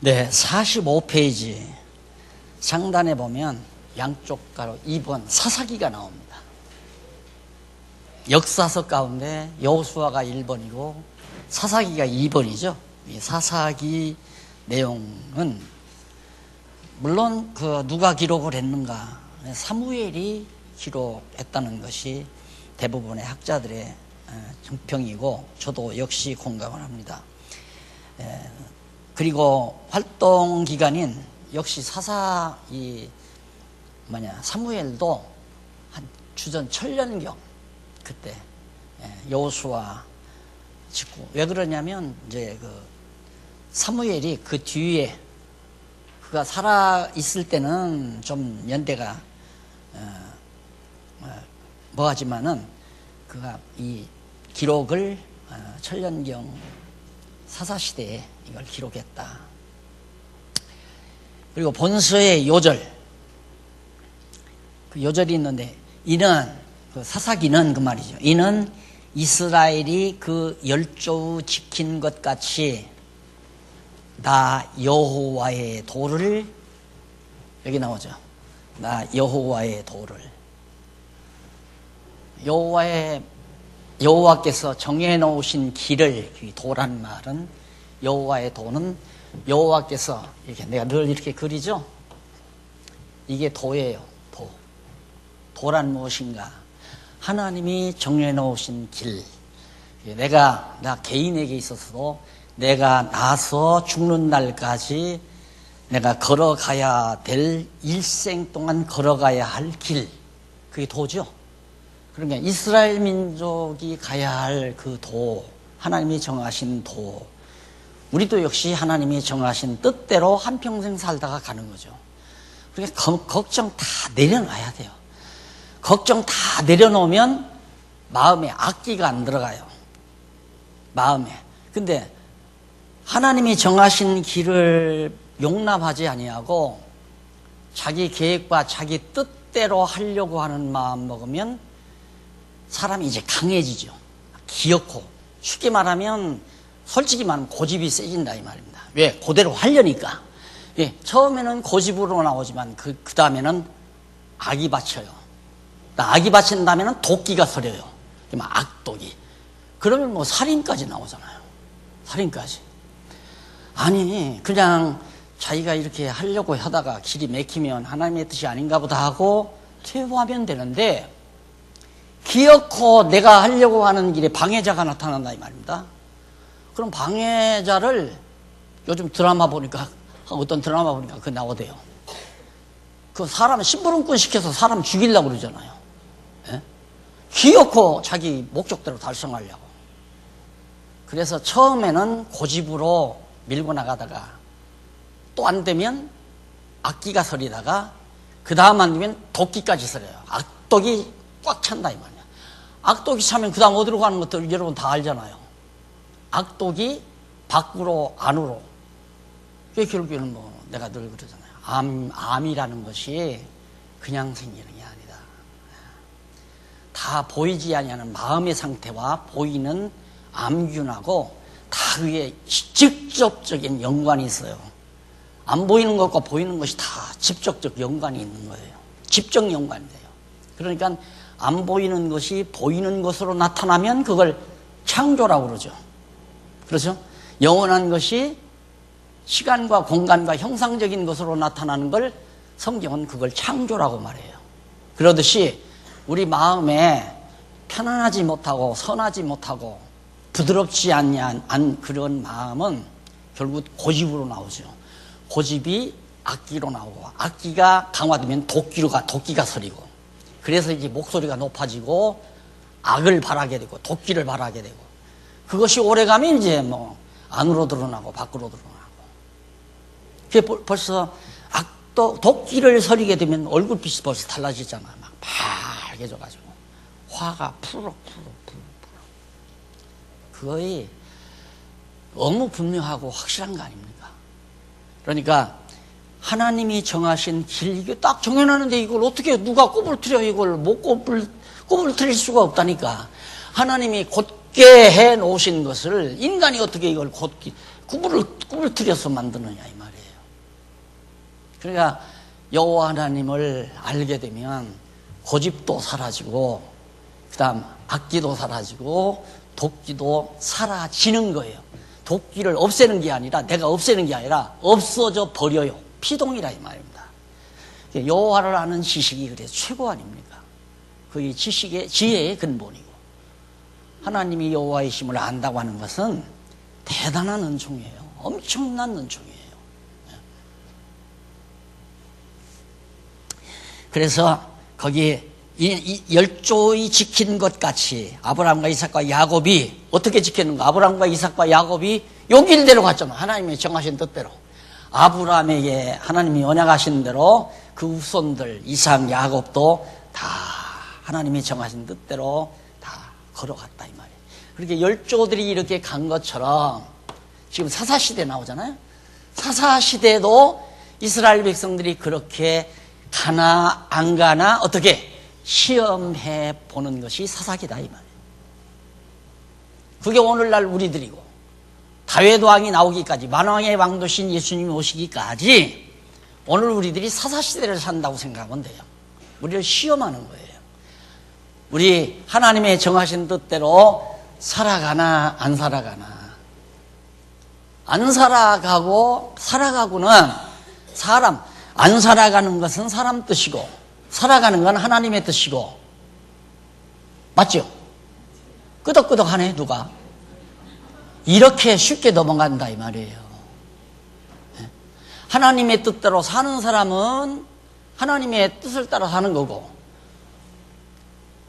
네, 45페이지 상단에 보면 양쪽 가로 2번 사사기가 나옵니다. 역사서 가운데 여호수아가 1번이고 사사기가 2번이죠. 이 사사기 내용은 물론 누가 기록을 했는가, 사무엘이 기록했다는 것이 대부분의 학자들의 정평이고 저도 역시 공감을 합니다. 그리고 활동 기간인 역시 사무엘도 한 주전 천년경 그때 여호수아 짓고, 왜 그러냐면 이제 사무엘이 그 뒤에 그가 살아 있을 때는 좀 연대가 뭐하지만은 그가 이 기록을 천년경 사사시대에 이걸 기록했다. 그리고 본서의 요절, 그 요절이 있는데, 이는 사사기는 그 말이죠. 이는 이스라엘이 그 열조우 지킨 것 같이 나 여호와의 도를, 여기 나오죠. 나 여호와의 도를, 여호와께서 정해 놓으신 길을, 도란 말은 여호와의 도는 여호와께서 이렇게, 내가 늘 이렇게 그리죠. 이게 도예요. 도란 무엇인가? 하나님이 정해 놓으신 길. 나 개인에게 있어서도 내가 나서 죽는 날까지 내가 걸어가야 될, 일생 동안 걸어가야 할 길, 그게 도죠. 그러니까 이스라엘 민족이 가야 할 그 도, 하나님이 정하신 도, 우리도 역시 하나님이 정하신 뜻대로 한평생 살다가 가는 거죠. 그러니까 걱정 다 내려놔야 돼요. 걱정 다 내려놓으면 마음에 악기가 안 들어가요. 마음에. 근데 하나님이 정하신 길을 용납하지 아니하고 자기 계획과 자기 뜻대로 하려고 하는 마음 먹으면 사람이 이제 강해지죠. 기어코. 쉽게 말하면, 솔직히 말하면 고집이 세진다 이 말입니다. 왜? 그대로 하려니까. 예, 처음에는 고집으로 나오지만 그 다음에는 악이 받쳐요. 악이 받친 다음에는 도끼가 서려요. 악독이. 그러면 뭐 살인까지 나오잖아요. 살인까지. 아니, 그냥 자기가 이렇게 하려고 하다가 길이 막히면 하나님의 뜻이 아닌가 보다 하고 퇴보하면 되는데, 기어코 내가 하려고 하는 길에 방해자가 나타난다 이 말입니다. 그럼 방해자를 요즘 어떤 드라마 보니까 그거 나오대요. 그 사람 심부름꾼 시켜서 사람 죽이려고 그러잖아요. 예? 기어코 자기 목적대로 달성하려고. 그래서 처음에는 고집으로 밀고 나가다가 또 안 되면 악기가 서리다가 그 다음 안 되면 도끼까지 서려요. 악독이 꽉 찬다 이 말이야. 악독이 차면 그 다음 어디로 가는 것들 여러분 다 알잖아요. 악독이 밖으로 안으로. 그게 결국에는 내가 늘 그러잖아요. 암이라는 것이 그냥 생기는 게 아니다. 다 보이지 아니하는 마음의 상태와 보이는 암균하고 다 그게 직접적인 연관이 있어요. 안 보이는 것과 보이는 것이 다 직접적 연관이 있는 거예요. 직접 연관이 돼요. 그러니까 안 보이는 것이 보이는 것으로 나타나면 그걸 창조라고 그러죠. 그렇죠? 영원한 것이 시간과 공간과 형상적인 것으로 나타나는 걸 성경은 그걸 창조라고 말해요. 그러듯이 우리 마음에 편안하지 못하고 선하지 못하고 부드럽지 않은 그런 마음은 결국 고집으로 나오죠. 고집이 악기로 나오고, 악기가 강화되면 도끼가 서리고, 그래서 이제 목소리가 높아지고 악을 바라게 되고 도끼를 바라게 되고, 그것이 오래가면 이제 안으로 드러나고 밖으로 드러나고. 그게 벌써 도끼를 서리게 되면 얼굴빛이 벌써 달라지잖아. 막 파래져가지고 화가 푸르. 그거이 너무 분명하고 확실한 거 아닙니까? 그러니까 하나님이 정하신 길, 이게 딱 정해놨는데 이걸 어떻게 누가 꼽을 틀려, 이걸 못 꼽을 틀릴 수가 없다니까. 하나님이 굳게 해 놓으신 것을 인간이 어떻게 이걸 구부러뜨려서 만드느냐 이 말이에요. 그러니까 여호와 하나님을 알게 되면 고집도 사라지고 그다음 악기도 사라지고 도끼도 사라지는 거예요. 도끼를 없애는 게 아니라 내가 없애는 게 아니라 없어져 버려요. 피동이라 이 말입니다. 여호와를 아는 지식이 그래서 최고 아닙니까? 그게 지식의 지혜의 근본이고 하나님이 여호와이심을 안다고 하는 것은 대단한 은총이에요. 엄청난 은총이에요. 그래서 거기에 이 열조의 지킨 것 같이 아브라함과 이삭과 야곱이 어떻게 지켰는가? 아브라함과 이삭과 야곱이 요 길대로 갔잖아. 하나님이 정하신 뜻대로. 아브라함에게 하나님이 언약하신 대로 그 후손들 이삭, 야곱도 다 하나님이 정하신 뜻대로 다 걸어갔다 이 말이에요. 그렇게 열조들이 이렇게 간 것처럼 지금 사사시대 나오잖아요. 사사시대도 이스라엘 백성들이 그렇게 가나 안 가나 어떻게 시험해 보는 것이 사사기다 이 말이에요. 그게 오늘날 우리들이고 다윗 왕이 나오기까지 만왕의 왕 되신 예수님이 오시기까지 오늘 우리들이 사사시대를 산다고 생각하면 돼요. 우리를 시험하는 거예요. 우리 하나님의 정하신 뜻대로 살아가나 안 살아가나. 안 살아가고 살아가고는 사람 안 살아가는 것은 사람 뜻이고 살아가는 건 하나님의 뜻이고 맞죠? 끄덕끄덕하네 누가 이렇게 쉽게 넘어간다 이 말이에요. 하나님의 뜻대로 사는 사람은 하나님의 뜻을 따라 사는 거고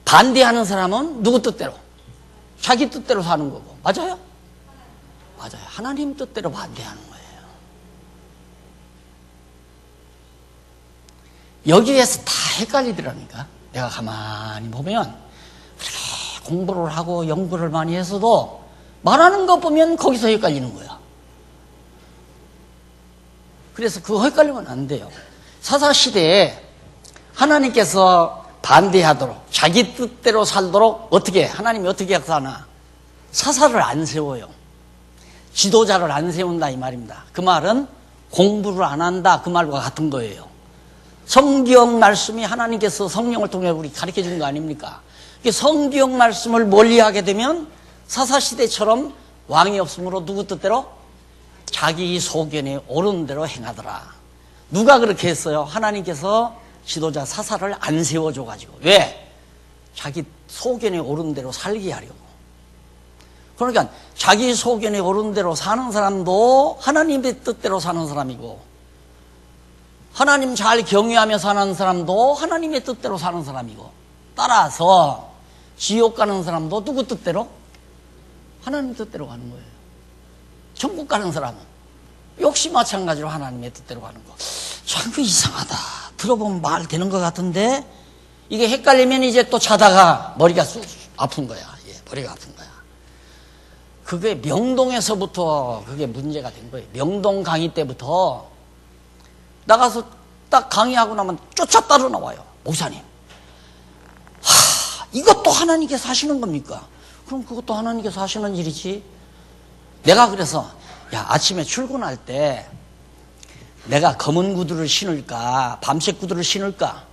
반대하는 사람은 누구 뜻대로? 자기 뜻대로 사는 거고 맞아요? 맞아요. 하나님 뜻대로 반대하는 거예요. 여기에서 다 헷갈리더라니까. 내가 가만히 보면 그렇게 공부를 하고 연구를 많이 했어도 말하는 거 보면 거기서 헷갈리는 거야. 그래서 그거 헷갈리면 안 돼요. 사사시대에 하나님께서 반대하도록 자기 뜻대로 살도록 어떻게 하나님이 어떻게 하나 사사를 안 세워요. 지도자를 안 세운다 이 말입니다. 그 말은 공부를 안 한다 그 말과 같은 거예요. 성경 말씀이 하나님께서 성령을 통해 우리 가르쳐 주는 거 아닙니까? 성경 말씀을 멀리하게 되면 사사시대처럼 왕이 없으므로 누구 뜻대로? 자기 소견에 옳은 대로 행하더라. 누가 그렇게 했어요? 하나님께서 지도자 사사를 안 세워줘가지고. 왜? 자기 소견에 옳은 대로 살게 하려고. 그러니까 자기 소견에 옳은 대로 사는 사람도 하나님의 뜻대로 사는 사람이고 하나님 잘 경외하며 사는 사람도 하나님의 뜻대로 사는 사람이고 따라서 지옥 가는 사람도 누구 뜻대로? 하나님 뜻대로 가는 거예요. 천국 가는 사람은 역시 마찬가지로 하나님의 뜻대로 가는 거. 참 이상하다. 들어보면 말 되는 것 같은데 이게 헷갈리면 이제 또 자다가 머리가 아픈 거야. 예, 머리가 아픈 거야. 그게 명동에서부터 그게 문제가 된 거예요. 명동 강의 때부터 나가서 딱 강의하고 나면 쫓아 따로 나와요. 목사님. 이것도 하나님께서 하시는 겁니까? 그럼 그것도 하나님께서 하시는 일이지. 내가 그래서 야 아침에 출근할 때 내가 검은 구두를 신을까 밤색 구두를 신을까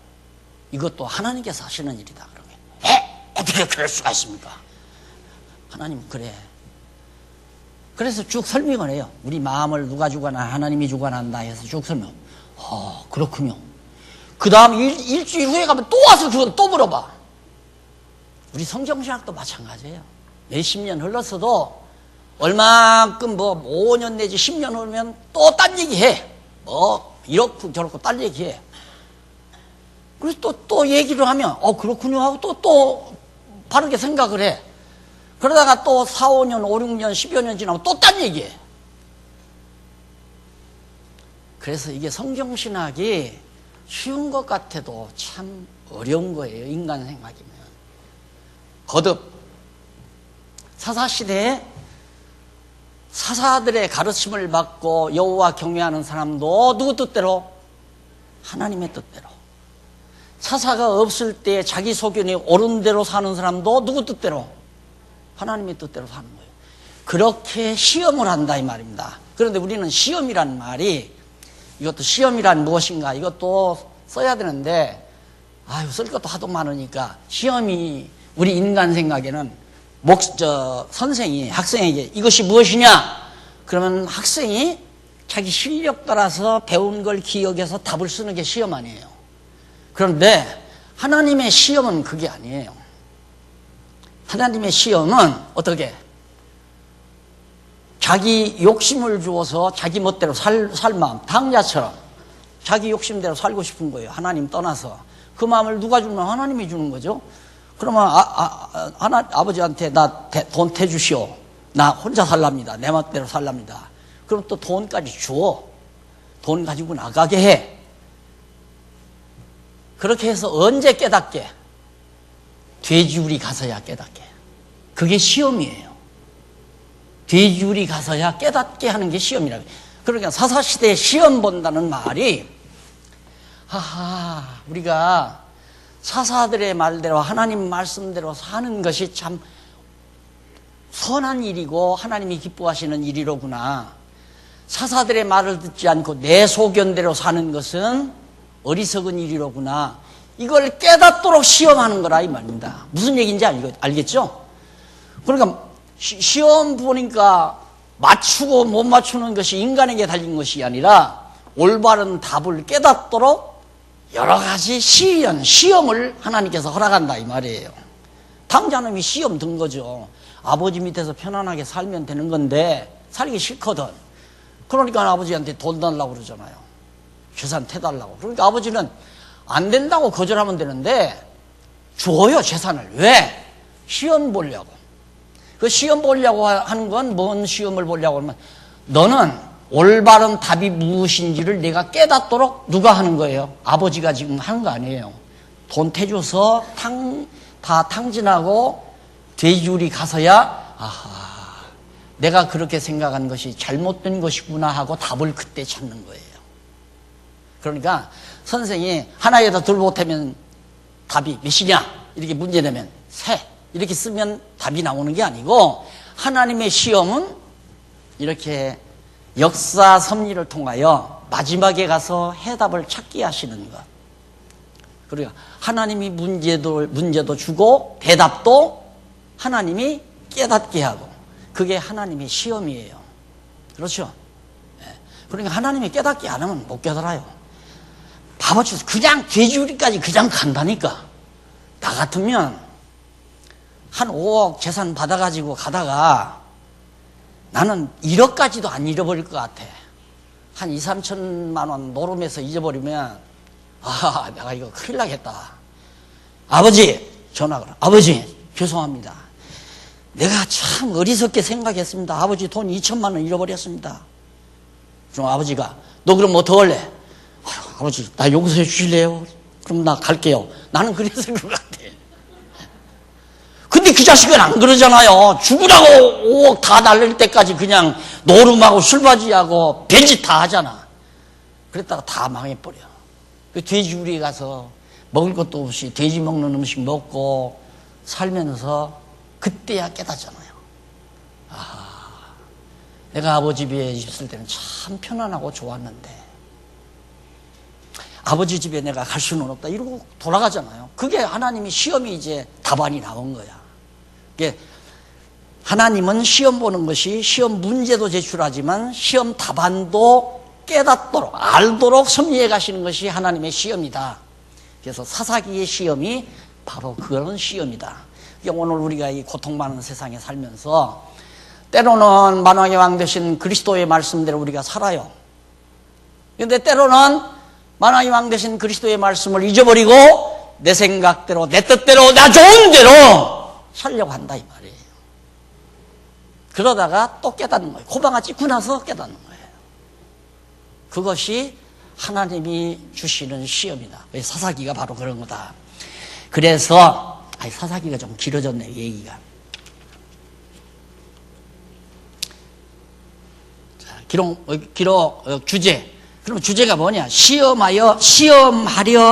이것도 하나님께서 하시는 일이다. 그러면 어떻게 그럴 수가 있습니까? 하나님 그래. 그래서 쭉 설명을 해요. 우리 마음을 누가 주관하 하나님이 주관한다 해서 쭉 설명. 그렇군요. 그 다음 일주일 후에 가면 또 와서 그건 또 물어봐. 우리 성경신학도 마찬가지예요. 몇십 년 흘렀어도 얼마큼 5년 내지 10년 흐르면 또 딴 얘기해. 이렇고 저렇고 딴 얘기해. 그래서 또 얘기를 하면 그렇군요 하고 또 바르게 생각을 해. 그러다가 또 4, 5년, 5, 6년, 10여 년 지나면 또 딴 얘기해. 그래서 이게 성경신학이 쉬운 것 같아도 참 어려운 거예요. 인간 생각이면. 거듭 사사시대에 사사들의 가르침을 받고 여호와 경외하는 사람도 누구 뜻대로? 하나님의 뜻대로. 사사가 없을 때 자기 소견이 옳은 대로 사는 사람도 누구 뜻대로? 하나님의 뜻대로 사는 거예요. 그렇게 시험을 한다 이 말입니다. 그런데 우리는 시험이라는 말이, 이것도 시험이란 무엇인가 이것도 써야 되는데 쓸 것도 하도 많으니까, 시험이 우리 인간 생각에는 선생이 학생에게 이것이 무엇이냐 그러면 학생이 자기 실력 따라서 배운 걸 기억해서 답을 쓰는 게 시험 아니에요. 그런데 하나님의 시험은 그게 아니에요. 하나님의 시험은 어떻게? 자기 욕심을 주어서 자기 멋대로 살 마음, 당자처럼 자기 욕심대로 살고 싶은 거예요. 하나님 떠나서. 그 마음을 누가 주면 하나님이 주는 거죠. 그러면 아버지한테 나 돈 대주시오. 나 혼자 살랍니다. 내 멋대로 살랍니다. 그럼 또 돈까지 주어. 돈 가지고 나가게 해. 그렇게 해서 언제 깨닫게? 돼지우리 가서야 깨닫게. 그게 시험이에요. 돼지우리 가서야 깨닫게 하는 게 시험이라고. 그러니까 사사시대에 시험 본다는 말이, 우리가 사사들의 말대로 하나님 말씀대로 사는 것이 참 선한 일이고 하나님이 기뻐하시는 일이로구나. 사사들의 말을 듣지 않고 내 소견대로 사는 것은 어리석은 일이로구나. 이걸 깨닫도록 시험하는 거라 이 말입니다. 무슨 얘기인지 알겠죠? 그러니까 시험 보니까 맞추고 못 맞추는 것이 인간에게 달린 것이 아니라 올바른 답을 깨닫도록 여러 가지 시험을 하나님께서 허락한다 이 말이에요. 당자놈이 시험 든 거죠. 아버지 밑에서 편안하게 살면 되는 건데 살기 싫거든. 그러니까 아버지한테 돈 달라고 그러잖아요. 재산 태달라고. 그러니까 아버지는 안 된다고 거절하면 되는데 줘요, 재산을. 왜? 시험 보려고. 그 시험 보려고 하는 건 뭔 시험을 보려고 하면, 너는 올바른 답이 무엇인지를 내가 깨닫도록 누가 하는 거예요? 아버지가 지금 하는 거 아니에요. 돈 태줘서 다 탕진하고 돼지우리 가서야 내가 그렇게 생각한 것이 잘못된 것이구나 하고 답을 그때 찾는 거예요. 그러니까 선생이 하나에다 둘 못하면 답이 몇이냐 이렇게 문제 내면 세 이렇게 쓰면 답이 나오는 게 아니고, 하나님의 시험은 이렇게 역사 섭리를 통하여 마지막에 가서 해답을 찾게 하시는 것. 그러니까 하나님이 문제도 주고 대답도 하나님이 깨닫게 하고, 그게 하나님의 시험이에요. 그렇죠? 그러니까 하나님이 깨닫게 안 하면 못 깨달아요. 바보처럼 그냥 돼지우리까지 그냥 간다니까. 나 같으면 한 5억 재산 받아가지고 가다가 나는 1억까지도 안 잃어버릴 것 같아. 한 2, 3천만 원 노름해서 잊어버리면 내가 이거 큰일 나겠다. 아버지 전화 걸어. 아버지 죄송합니다. 내가 참 어리석게 생각했습니다. 아버지 돈 2천만 원 잃어버렸습니다. 그럼 아버지가 너 그럼 뭐 더 할래? 아버지 나 용서해 주실래요? 그럼 나 갈게요. 나는 그랬을 것 같아. 근데 그 자식은 안 그러잖아요. 죽으라고 5억 다 날릴 때까지 그냥 노름하고 술바지하고 별짓 다 하잖아. 그랬다가 다 망해버려. 그 돼지우리에 가서 먹을 것도 없이 돼지 먹는 음식 먹고 살면서 그때야 깨닫잖아요. 내가 아버지 집에 있을 때는 참 편안하고 좋았는데 아버지 집에 내가 갈 수는 없다 이러고 돌아가잖아요. 그게 하나님이 시험이 이제 답안이 나온 거야. 하나님은 시험 보는 것이 시험 문제도 제출하지만 시험 답안도 깨닫도록 알도록 섭리해 가시는 것이 하나님의 시험이다. 그래서 사사기의 시험이 바로 그런 시험이다. 오늘 우리가 이 고통 많은 세상에 살면서 때로는 만왕의 왕 되신 그리스도의 말씀대로 우리가 살아요. 그런데 때로는 만왕의 왕 되신 그리스도의 말씀을 잊어버리고 내 생각대로 내 뜻대로 나 좋은 대로 살려고 한다 이 말이에요. 그러다가 또 깨닫는 거예요. 호방아 찍고 나서 깨닫는 거예요. 그것이 하나님이 주시는 시험이다. 사사기가 바로 그런 거다. 그래서 사사기가 좀 길어졌네 얘기가. 자, 기록 주제. 그럼 주제가 뭐냐? 시험하려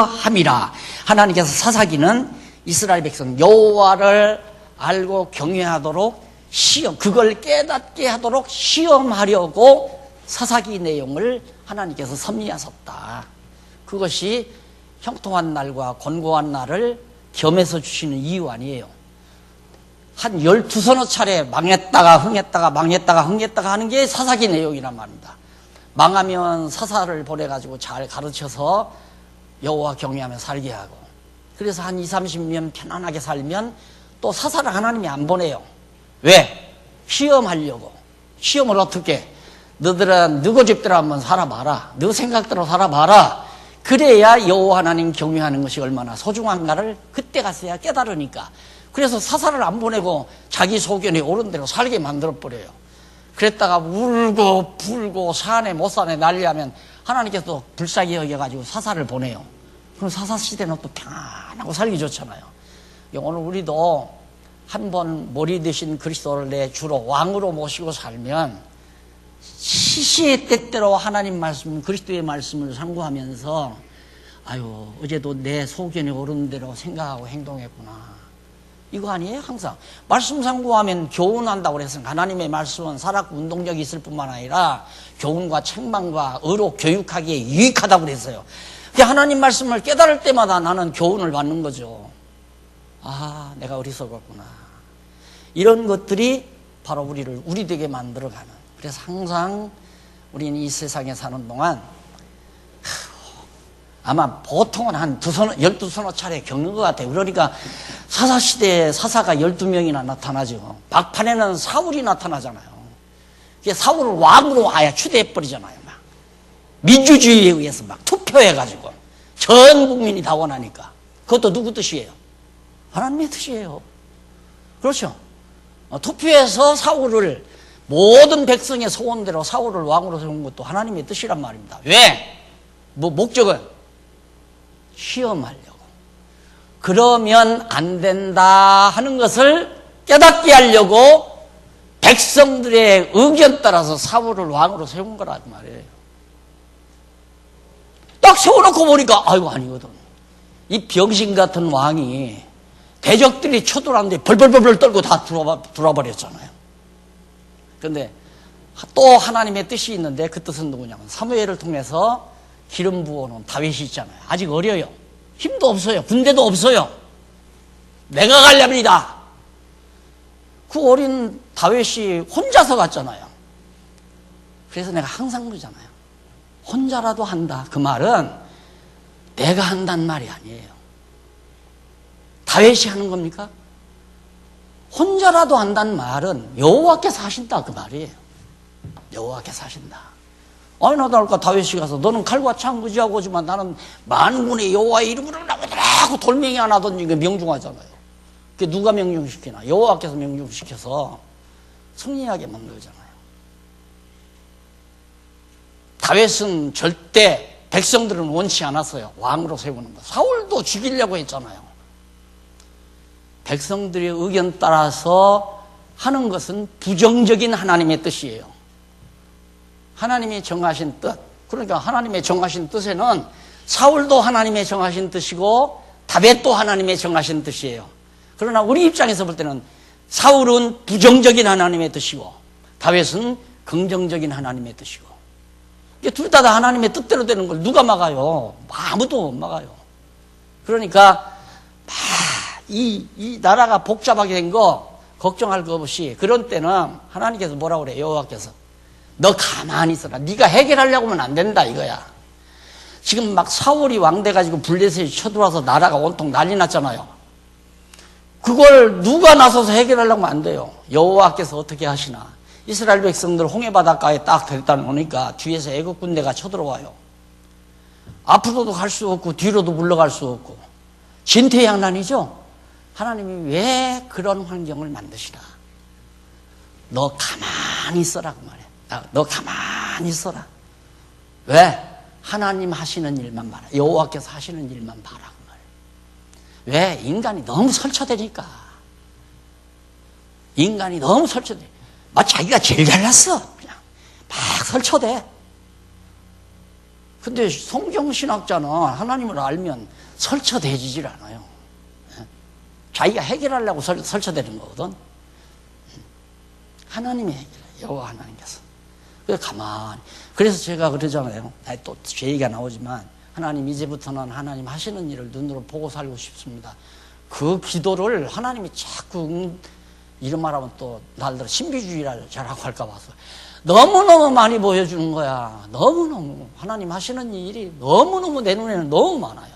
함이라. 하나님께서 사사기는 이스라엘 백성 여호와를 알고 경외하도록 그걸 깨닫게 하도록 시험하려고 사사기 내용을 하나님께서 섭리하셨다. 그것이 형통한 날과 권고한 날을 겸해서 주시는 이유 아니에요. 한 12서너 차례 망했다가 흥했다가 망했다가 흥했다가 하는 게 사사기 내용이란 말입니다. 망하면 사사를 보내가지고 잘 가르쳐서 여호와 경외하며 살게 하고, 그래서 한 20, 30년 편안하게 살면 또 사사를 하나님이 안 보내요. 왜? 시험하려고. 시험을 어떻게? 너희들은 너희 집대로 한번 살아봐라. 너 생각대로 살아봐라. 그래야 여호와 하나님 경외하는 것이 얼마나 소중한가를 그때 가서야 깨달으니까. 그래서 사사를 안 보내고 자기 소견에 옳은 대로 살게 만들어버려요. 그랬다가 울고 불고 사네 못 사네 난리하면 하나님께서 불쌍히 여겨가지고 사사를 보내요. 그럼 사사 시대는 또 평안하고 살기 좋잖아요. 오늘 우리도 한번 머리 대신 그리스도를 내 주로 왕으로 모시고 살면 시시의 때때로 하나님 말씀, 그리스도의 말씀을 상고하면서 아유 어제도 내 소견에 옳은 대로 생각하고 행동했구나. 이거 아니에요? 항상 말씀 상고하면 교훈한다고 그래서 하나님의 말씀은 살았고 운동력이 있을 뿐만 아니라 교훈과 책망과 의로 교육하기에 유익하다고 그랬어요. 하나님 말씀을 깨달을 때마다 나는 교훈을 받는 거죠. 아, 내가 어리석었구나. 이런 것들이 바로 우리를 우리되게 만들어가는. 그래서 항상 우리는 이 세상에 사는 동안 아마 보통은 한 12서너 차례 겪는 것 같아요. 그러니까 사사시대에 사사가 12명이나 나타나죠. 막판에는 사울이 나타나잖아요. 사울을 왕으로 아예 추대해버리잖아요. 막 민주주의에 의해서 막 투표해가지고 전 국민이 다 원하니까. 그것도 누구 뜻이에요? 하나님의 뜻이에요. 그렇죠? 투표해서 사울을 모든 백성의 소원대로 사울을 왕으로 세운 것도 하나님의 뜻이란 말입니다. 왜? 목적은 시험하려고. 그러면 안 된다 하는 것을 깨닫게 하려고 백성들의 의견 따라서 사울을 왕으로 세운 거란 말이에요. 딱 세워놓고 보니까 아이고 아니거든. 이 병신 같은 왕이 대적들이 쳐들어왔는데 벌벌벌벌 떨고 다 들어버렸잖아요. 그런데 또 하나님의 뜻이 있는데 그 뜻은 누구냐면 사무엘을 통해서 기름 부어놓은 다윗이 있잖아요. 아직 어려요. 힘도 없어요. 군대도 없어요. 내가 가렵니다. 그 어린 다윗이 혼자서 갔잖아요. 그래서 내가 항상 그러잖아요. 혼자라도 한다. 그 말은 내가 한다는 말이 아니에요. 다윗이 하는 겁니까? 혼자라도 한다는 말은 여호와께서 하신다 그 말이에요. 여호와께서 하신다. 아니 나다니까 다윗이 가서 너는 칼과 창 무지하고 오지만 나는 만군의 여호와의 이름으로 나오더라고 돌멩이 하나 던지게 명중하잖아요. 그게 누가 명중시키나? 여호와께서 명중시켜서 승리하게 만들잖아요. 다윗은 절대 백성들은 원치 않았어요. 왕으로 세우는 거. 사울도 죽이려고 했잖아요. 백성들의 의견 따라서 하는 것은 부정적인 하나님의 뜻이에요. 하나님이 정하신 뜻. 그러니까 하나님의 정하신 뜻에는 사울도 하나님의 정하신 뜻이고 다윗도 하나님의 정하신 뜻이에요. 그러나 우리 입장에서 볼 때는 사울은 부정적인 하나님의 뜻이고 다윗은 긍정적인 하나님의 뜻이고 둘 다 하나님의 뜻대로 되는 걸 누가 막아요? 아무도 못 막아요. 그러니까 이 나라가 복잡하게 된 거 걱정할 거 없이 그런 때는 하나님께서 뭐라고 그래요? 여호와께서 너 가만히 있어라. 네가 해결하려고 하면 안 된다 이거야. 지금 막 사울이 왕 돼가지고 블레셋이 쳐들어와서 나라가 온통 난리 났잖아요. 그걸 누가 나서서 해결하려고 하면 안 돼요. 여호와께서 어떻게 하시나. 이스라엘 백성들 홍해 바닷가에 딱 데려다 놓으니까 뒤에서 애국 군대가 쳐들어와요. 앞으로도 갈 수 없고 뒤로도 물러갈 수 없고 진퇴양난이죠. 하나님이 왜 그런 환경을 만드시나. 너 가만히 있어라 그 말이야. 너 가만히 있어라. 왜? 하나님 하시는 일만 봐라. 여호와께서 하시는 일만 봐라 그 말이야. 왜? 인간이 너무 설쳐되니까. 인간이 너무 설쳐돼. 막 자기가 제일 잘났어. 그냥 막 설쳐대. 근데 성경신학자는 하나님을 알면 설쳐대지질 않아요. 자기가 해결하려고 설쳐대는 거거든. 하나님이 해결해. 여호와 하나님께서. 그래서 가만히. 그래서 제가 그러잖아요. 또 제 얘기가 나오지만 하나님 이제부터는 하나님 하시는 일을 눈으로 보고 살고 싶습니다. 그 기도를 하나님이 자꾸 이런 말하면 또 날들어 신비주의를 잘하고 할까 봐서 너무너무 많이 보여주는 거야. 너무너무 하나님 하시는 일이 너무너무 내 눈에는 너무 많아요.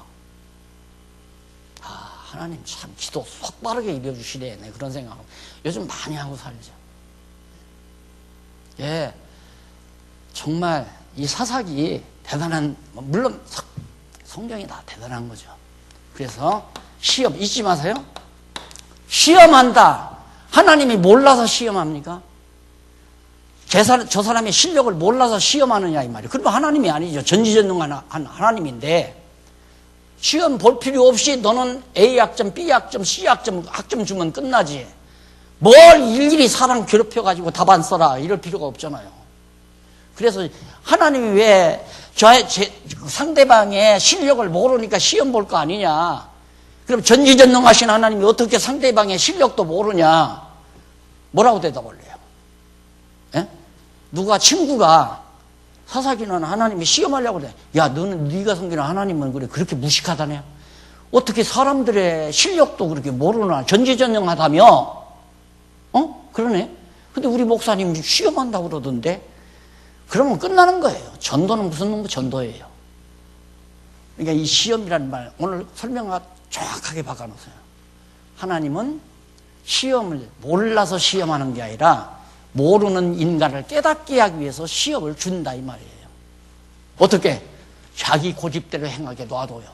하나님 참 기도 속 빠르게 이루어주시네. 네, 그런 생각을 요즘 많이 하고 살죠. 예, 정말 이 사사기 대단한, 물론 성경이 다 대단한 거죠. 그래서 시험 잊지 마세요. 시험한다. 하나님이 몰라서 시험합니까? 저 사람의 실력을 몰라서 시험하느냐 이 말이에요. 그러면 하나님이 아니죠. 전지전능한 하나님인데 시험 볼 필요 없이 너는 A 학점, B 학점, C 학점 주면 끝나지. 뭘 일일이 사람 괴롭혀가지고 답안 써라 이럴 필요가 없잖아요. 그래서 하나님이 왜 상대방의 실력을 모르니까 시험 볼 거 아니냐. 그럼 전지전능하신 하나님이 어떻게 상대방의 실력도 모르냐. 뭐라고 대답을 해요? 예? 누가 친구가 사사기는 하나님이 시험하려고 그래. 야, 너는 네가 섬기는 하나님은 그래 그렇게 무식하다냐? 어떻게 사람들의 실력도 그렇게 모르나? 전지전능하다며? 그러네. 근데 우리 목사님 시험한다고 그러던데? 그러면 끝나는 거예요. 전도는 무슨 놈의 전도예요. 그러니까 이 시험이라는 말 오늘 설명을 정확하게 바꿔놓으세요. 하나님은 시험을 몰라서 시험하는 게 아니라 모르는 인간을 깨닫게 하기 위해서 시험을 준다 이 말이에요. 어떻게? 자기 고집대로 행하게 놔둬요.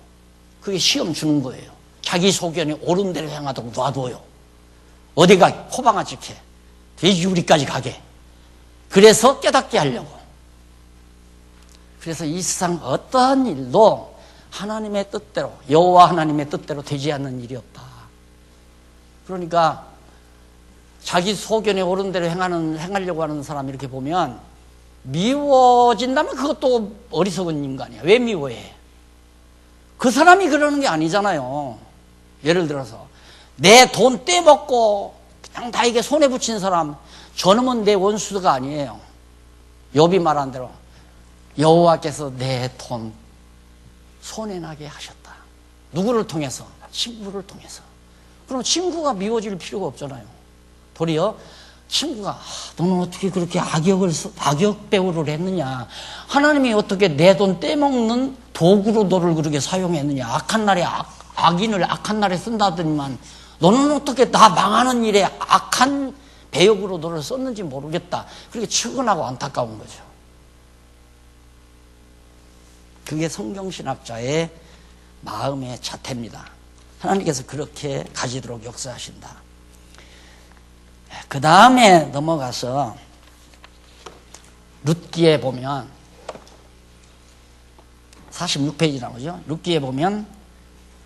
그게 시험 주는 거예요. 자기 소견이 옳은 대로 행하도록 놔둬요. 어디가 호방아지 캐 돼지우리까지 가게. 그래서 깨닫게 하려고. 그래서 이 세상 어떠한 일도 하나님의 뜻대로, 여호와 하나님의 뜻대로 되지 않는 일이 없다. 그러니까 자기 소견에 옳은 대로 행하려고 하는 사람 이렇게 보면 미워진다면 그것도 어리석은 인간이야. 왜 미워해? 그 사람이 그러는 게 아니잖아요. 예를 들어서 내 돈 떼먹고 그냥 나에게 손에 붙인 사람, 저놈은 내 원수가 아니에요. 욥이 말한 대로 여호와께서 내 돈 손해나게 하셨다. 누구를 통해서? 친구를 통해서. 그럼 친구가 미워질 필요가 없잖아요. 도리어 친구가 너는 어떻게 그렇게 악역 배우를 했느냐. 하나님이 어떻게 내 돈 떼먹는 도구로 너를 그렇게 사용했느냐. 악한 날에 악인을 악한 날에 쓴다더니만 너는 어떻게 나 망하는 일에 악한 배역으로 너를 썼는지 모르겠다. 그렇게 측은하고 안타까운 거죠. 그게 성경신학자의 마음의 자태입니다. 하나님께서 그렇게 가지도록 역사하신다. 그 다음에 넘어가서 룻기에 보면 46페이지 나오죠. 룻기에 보면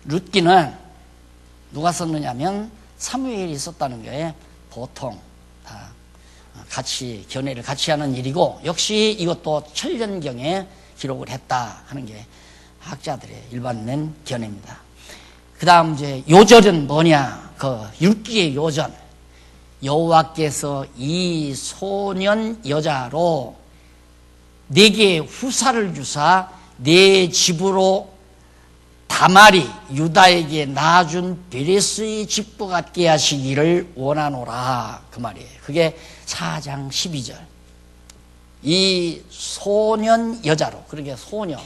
룻기는 누가 썼느냐면 사무엘이 썼다는 게 보통 다 같이 견해를 같이 하는 일이고 역시 이것도 천년경에 기록을 했다 하는 게 학자들의 일반된 견해입니다. 그 다음 이제 요절은 뭐냐? 그 룻기의 요절. 여호와께서 이 소년 여자로 내게 후사를 주사 내 집으로 다말이 유다에게 낳아준 베레스의 집과 같게 하시기를 원하노라 그 말이에요. 그게 4장 12절. 이 소년 여자로, 그러니까 소녀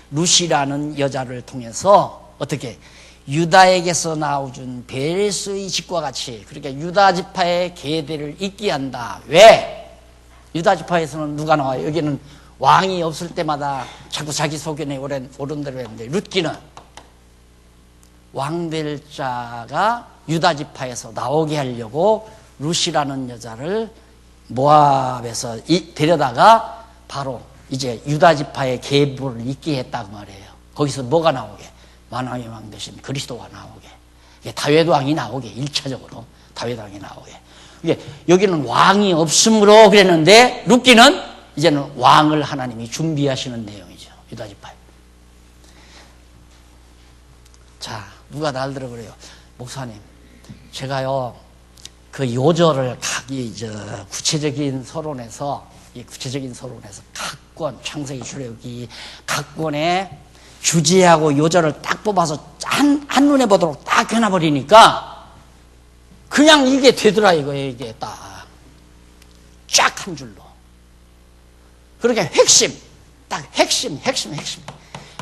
루시라는 여자를 통해서 어떻게 유다에게서 나와준 베레스의 집과 같이, 그러니까 유다 지파의 계대를 잇게 한다. 왜? 유다 지파에서는 누가 나와요? 여기는 왕이 없을 때마다 자꾸 자기 소견에 옳은 대로 했는데 룻기는 왕될 자가 유다 지파에서 나오게 하려고 루시라는 여자를 모압에서 데려다가 바로 이제 유다 지파의 계보를 잇게 했다고 말이에요. 거기서 뭐가 나오게? 만왕의 왕 대신 그리스도가 나오게. 이게 다윗 왕이 나오게. 1차적으로 다윗 왕이 나오게. 이게 여기는 왕이 없으므로 그랬는데 룻기는 이제는 왕을 하나님이 준비하시는 내용이죠. 유다 지파에. 자, 누가 날 들어 그래요. 목사님, 제가요, 그 요절을 구체적인 서론에서, 이 구체적인 서론에서 각권, 창세기 출애굽기 각권에 주제하고 요절을 딱 뽑아서 한눈에 보도록 딱 해놔버리니까 그냥 이게 되더라 이거예요. 이게 딱 쫙 한 줄로. 그렇게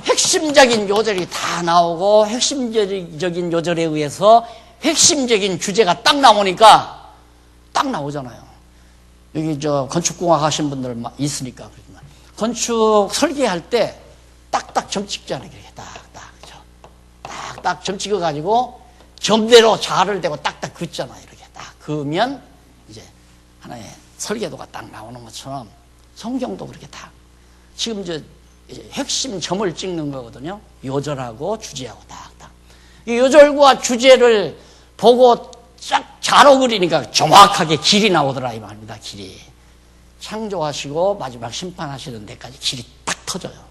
핵심적인 요절이 다 나오고 핵심적인 요절에 의해서 핵심적인 주제가 딱 나오니까 딱 나오잖아요. 여기 건축공학 하신 분들 있으니까 그렇지만 건축 설계할 때 딱딱 점 찍잖아요. 이렇게 딱딱 점 찍어가지고 점대로 자를 대고 딱딱 긋잖아요. 이렇게 딱 그으면 이제 하나의 설계도가 딱 나오는 것처럼 성경도 그렇게 딱 지금 핵심 점을 찍는 거거든요. 요절하고 주제하고 딱딱. 이 요절과 주제를 보고 쫙 자로 그리니까 정확하게 길이 나오더라 이 말입니다. 길이. 창조하시고 마지막 심판하시는 데까지 길이 딱 터져요.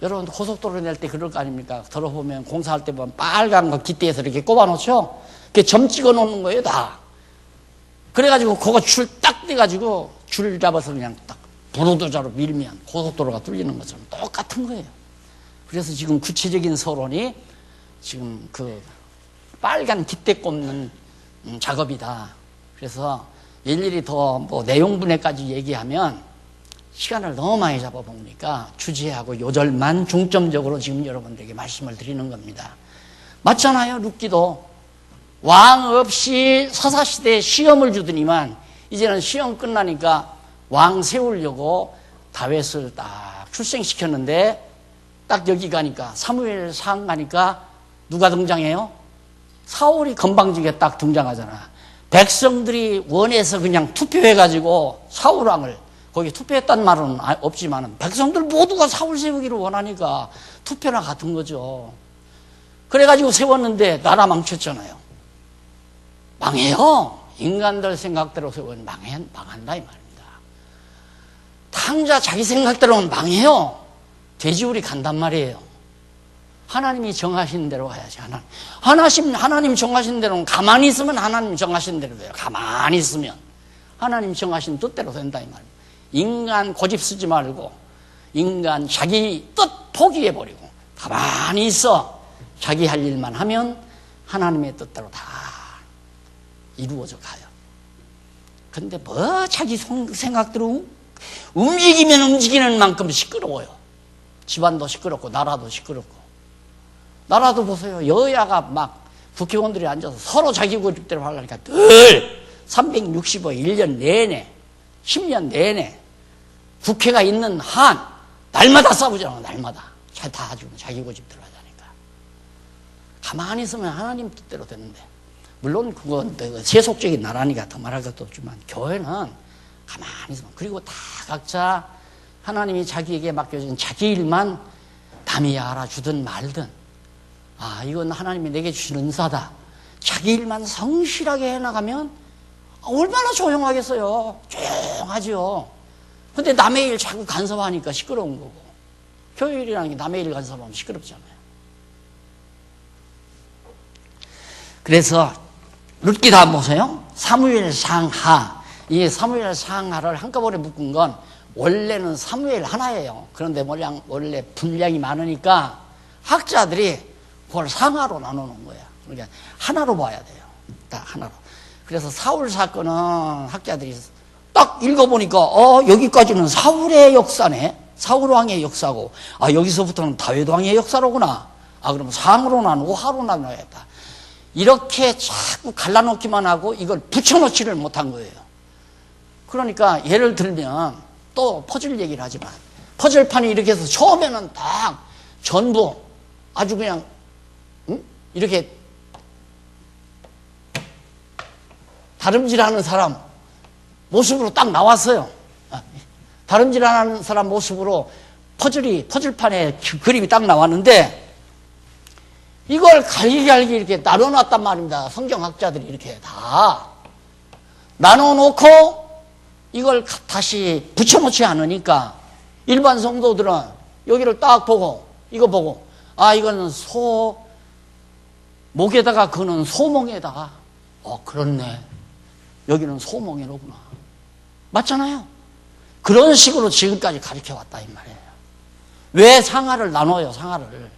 여러분 고속도로 낼 때 그럴 거 아닙니까? 들어보면 공사할 때 보면 빨간 거 깃대에서 이렇게 꼽아놓죠? 그게 점 찍어 놓는 거예요 다. 그래가지고 그거 줄 딱 떼가지고 줄 잡아서 그냥 딱 불호도자로 밀면 고속도로가 뚫리는 것처럼 똑같은 거예요. 그래서 지금 구체적인 서론이 지금 그 빨간 깃대 꼽는 작업이다. 그래서 일일이 더 뭐 내용 분해까지 얘기하면 시간을 너무 많이 잡아보니까 주제하고 요절만 중점적으로 지금 여러분들에게 말씀을 드리는 겁니다. 맞잖아요. 룻기도 왕 없이 사사시대에 시험을 주더니만 이제는 시험 끝나니까 왕 세우려고 다윗을 딱 출생시켰는데 딱 여기 가니까 사무엘상 가니까 누가 등장해요? 사울이 건방지게 딱 등장하잖아. 백성들이 원해서 그냥 투표해가지고 사울왕을 거기 투표했단 말은 없지만 백성들 모두가 사울 세우기를 원하니까 투표나 같은 거죠. 그래가지고 세웠는데 나라 망쳤잖아요. 망해요. 인간들 생각대로 세우면 망한다 이 말입니다. 탕자 자기 생각대로는 망해요. 돼지우리 간단 말이에요. 하나님이 정하신 대로 가야지. 하나님 정하신 대로는 가만히 있으면 하나님 정하신 대로 돼요. 가만히 있으면 하나님 정하신 뜻대로 된다 이 말입니다. 인간 고집 쓰지 말고 인간 자기 뜻 포기해버리고 가만히 있어. 자기 할 일만 하면 하나님의 뜻대로 다 이루어져 가요. 근데 뭐 자기 생각대로 움직이면 움직이는 만큼 시끄러워요. 집안도 시끄럽고 나라도 시끄럽고. 나라도 보세요. 여야가 막 국회의원들이 앉아서 서로 자기 고집대로 하려니까 늘 365일 1년 내내 10년 내내 국회가 있는 한 날마다 싸우잖아. 날마다 다 가지고 자기 고집대로 하자니까. 가만히 있으면 하나님 뜻대로 되는데 물론 그건 세속적인 나라니까 더 말할 것도 없지만 교회는 가만히 있으면 그리고 다 각자 하나님이 자기에게 맡겨진 자기 일만 담이 알아주든 말든 이건 하나님이 내게 주신 은사다. 자기 일만 성실하게 해나가면 얼마나 조용하겠어요. 조용하죠. 근데 남의 일 자꾸 간섭하니까 시끄러운 거고 교회 일이라는 게 남의 일 간섭하면 시끄럽잖아요. 그래서 룻기도 한번 보세요. 사무엘 상하. 이 사무엘 상하를 한꺼번에 묶은 건 원래는 사무엘 하나예요. 그런데 원래 분량이 많으니까 학자들이 그걸 상하로 나누는 거예요. 그러니까 하나로 봐야 돼요. 딱 하나로. 그래서 사울 사건은 학자들이 딱 읽어보니까 여기까지는 사울의 역사네. 사울 왕의 역사고 여기서부터는 다윗 왕의 역사로구나. 그럼 상으로 나누고 하로 나눠야겠다. 이렇게 자꾸 갈라놓기만 하고 이걸 붙여놓지를 못한 거예요. 그러니까 예를 들면 또 퍼즐 얘기를 하지만 퍼즐판이 이렇게 해서 처음에는 딱 전부 아주 그냥 이렇게 다름질하는 사람 모습으로 딱 나왔어요. 다름질하는 사람 모습으로 퍼즐판에 그림이 딱 나왔는데 이걸 갈기갈기 이렇게 나눠놨단 말입니다. 성경학자들이 이렇게 다 나눠놓고 이걸 다시 붙여놓지 않으니까 일반 성도들은 여기를 딱 보고 이거 보고 이거는 목에다가 그는 소몽에다가 그렇네. 여기는 소몽이로구나. 맞잖아요. 그런 식으로 지금까지 가르쳐왔다 이 말이에요. 왜 상하를 나눠요? 상하를.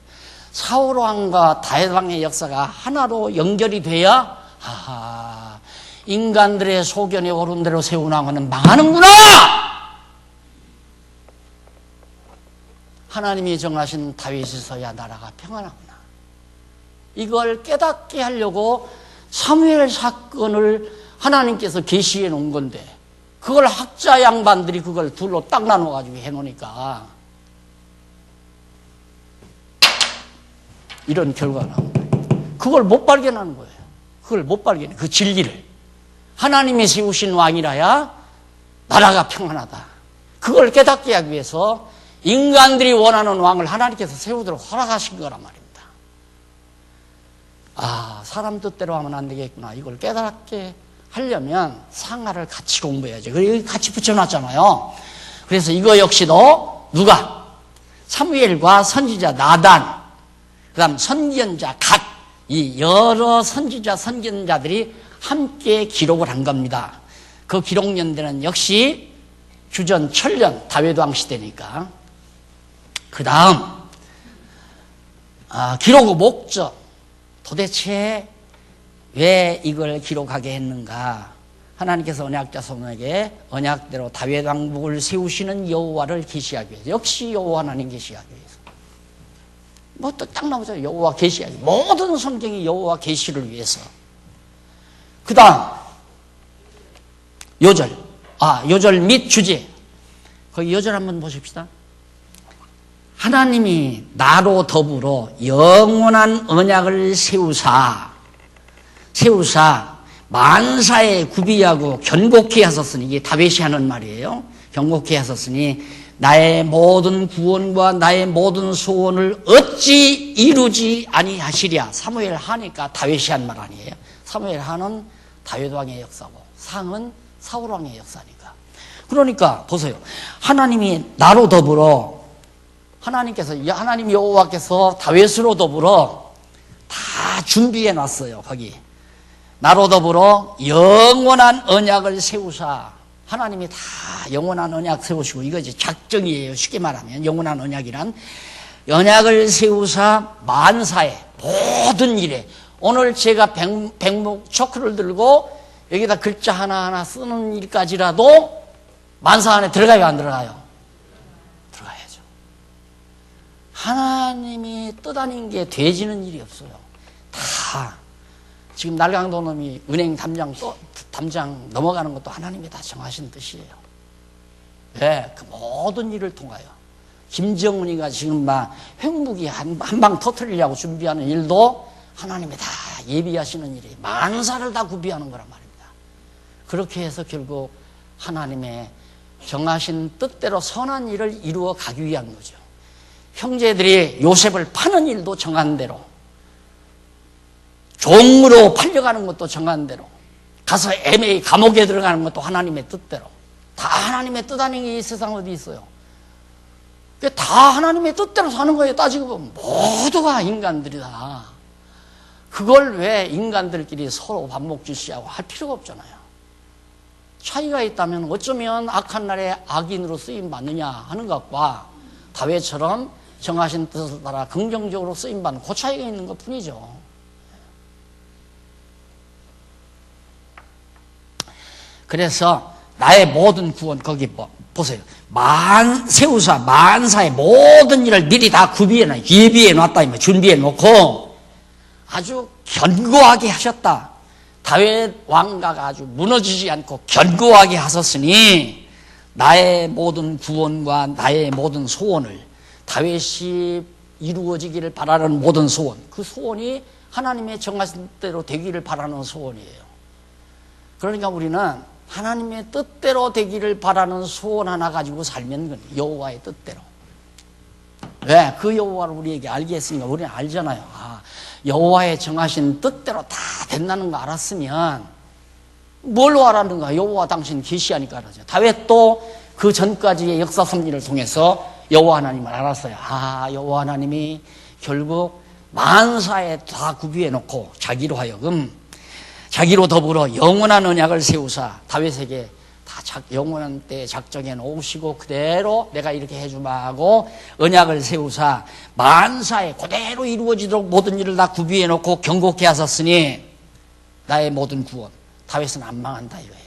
사울왕과 다윗왕의 역사가 하나로 연결이 돼야 인간들의 소견에 오른 대로 세운 왕은 망하는구나. 하나님이 정하신 다윗에서야 나라가 평안하구나. 이걸 깨닫게 하려고 사무엘 사건을 하나님께서 계시해 놓은 건데 그걸 학자 양반들이 그걸 둘로 딱 나눠가지고 해놓으니까 이런 결과가 나온 거예요. 그걸 못 발견하는 거예요. 그걸 못 발견해. 그 진리를. 하나님이 세우신 왕이라야 나라가 평안하다. 그걸 깨닫게 하기 위해서 인간들이 원하는 왕을 하나님께서 세우도록 허락하신 거란 말입니다. 사람 뜻대로 하면 안 되겠구나. 이걸 깨닫게 하려면 상하를 같이 공부해야죠. 그리고 같이 붙여놨잖아요. 그래서 이거 역시도 누가? 사무엘과 선지자 나단, 그 다음 선지자 갓, 이 여러 선지자, 선지자들이 함께 기록을 한 겁니다. 그 기록 연대는 역시 주전 천년 다윗왕 시대니까. 그 다음 기록의 목적, 도대체 왜 이걸 기록하게 했는가? 하나님께서 언약자손에게 언약대로 다윗 왕국을 세우시는 여호와를 계시하기 위해서. 역시 여호와 하나님 계시하기 위해서. 뭐 또 딱 나오죠. 여호와 계시하기. 모든 성경이 여호와 계시를 위해서. 그 다음 요절. 요절 및 주제. 거기 요절 한번 보십시다. 하나님이 나로 더불어 영원한 언약을 세우사 만사에 구비하고 견고케 하셨으니, 이게 다윗이 하는 말이에요. 견고케 하셨으니 나의 모든 구원과 나의 모든 소원을 어찌 이루지 아니하시랴. 사무엘 하니까 다윗이 한 말 아니에요. 사무엘 하는 다윗 왕의 역사고 상은 사울 왕의 역사니까. 그러니까 보세요. 하나님이 나로 더불어, 하나님 여호와께서 다윗으로 더불어 다 준비해 놨어요. 거기 나로 더불어 영원한 언약을 세우사. 하나님이 다 영원한 언약 세우시고, 이거 이제 작정이에요. 쉽게 말하면 영원한 언약이란 언약을 세우사 만사에 모든 일에. 오늘 제가 백목 초크를 들고 여기다 글자 하나하나 쓰는 일까지라도 만사 안에 들어가요, 안 들어가요? 들어가야죠. 하나님이 뜻 아닌 게 되지는 일이 없어요. 다 지금 날강도 놈이 은행 담장 넘어가는 것도 하나님이 다 정하신 뜻이에요. 네, 그 모든 일을 통하여 김정은이가 지금 막 핵무기 한 방 터뜨리려고 준비하는 일도 하나님이 다 예비하시는 일이에요. 만사를 다 구비하는 거란 말입니다. 그렇게 해서 결국 하나님의 정하신 뜻대로 선한 일을 이루어 가기 위한 거죠. 형제들이 요셉을 파는 일도 정한 대로, 종으로 팔려가는 것도 정한 대로, 가서 애매히 감옥에 들어가는 것도 하나님의 뜻대로. 다 하나님의 뜻 아닌 게 이 세상 어디 있어요. 다 하나님의 뜻대로 사는 거예요. 따지고 보면 모두가 인간들이다. 그걸 왜 인간들끼리 서로 반목질시하고 할 필요가 없잖아요. 차이가 있다면 어쩌면 악한 날에 악인으로 쓰임받느냐 하는 것과 다윗처럼 정하신 뜻을 따라 긍정적으로 쓰임받는 그 차이가 있는 것 뿐이죠. 그래서 나의 모든 구원, 거기 보세요. 세우사 만사의 모든 일을 미리 다 구비해놔, 예비해놨다, 준비해놓고 아주 견고하게 하셨다. 다윗 왕가가 아주 무너지지 않고 견고하게 하셨으니 나의 모든 구원과 나의 모든 소원을, 다윗이 이루어지기를 바라는 모든 소원, 그 소원이 하나님의 정하신 대로 되기를 바라는 소원이에요. 그러니까 우리는 하나님의 뜻대로 되기를 바라는 소원 하나 가지고 살면 여호와의 뜻대로. 왜? 그 여호와를 우리에게 알게 했으니까 우리는 알잖아요. 여호와의 정하신 뜻대로 다 된다는 거 알았으면 뭘로 알았는가? 여호와 당신 계시하니까 알았어요. 다윗도 그 전까지의 역사 섭리를 통해서 여호와 하나님을 알았어요. 여호와 하나님이 결국 만사에 다 구비해 놓고 자기로 하여금 자기로 더불어 영원한 언약을 세우사 다윗에게 다 영원한 때에 작정해 놓으시고 그대로 내가 이렇게 해주마 하고 언약을 세우사 만사에 그대로 이루어지도록 모든 일을 다 구비해 놓고 경고케 하셨으니 나의 모든 구원 다윗은 안 망한다 이거예요.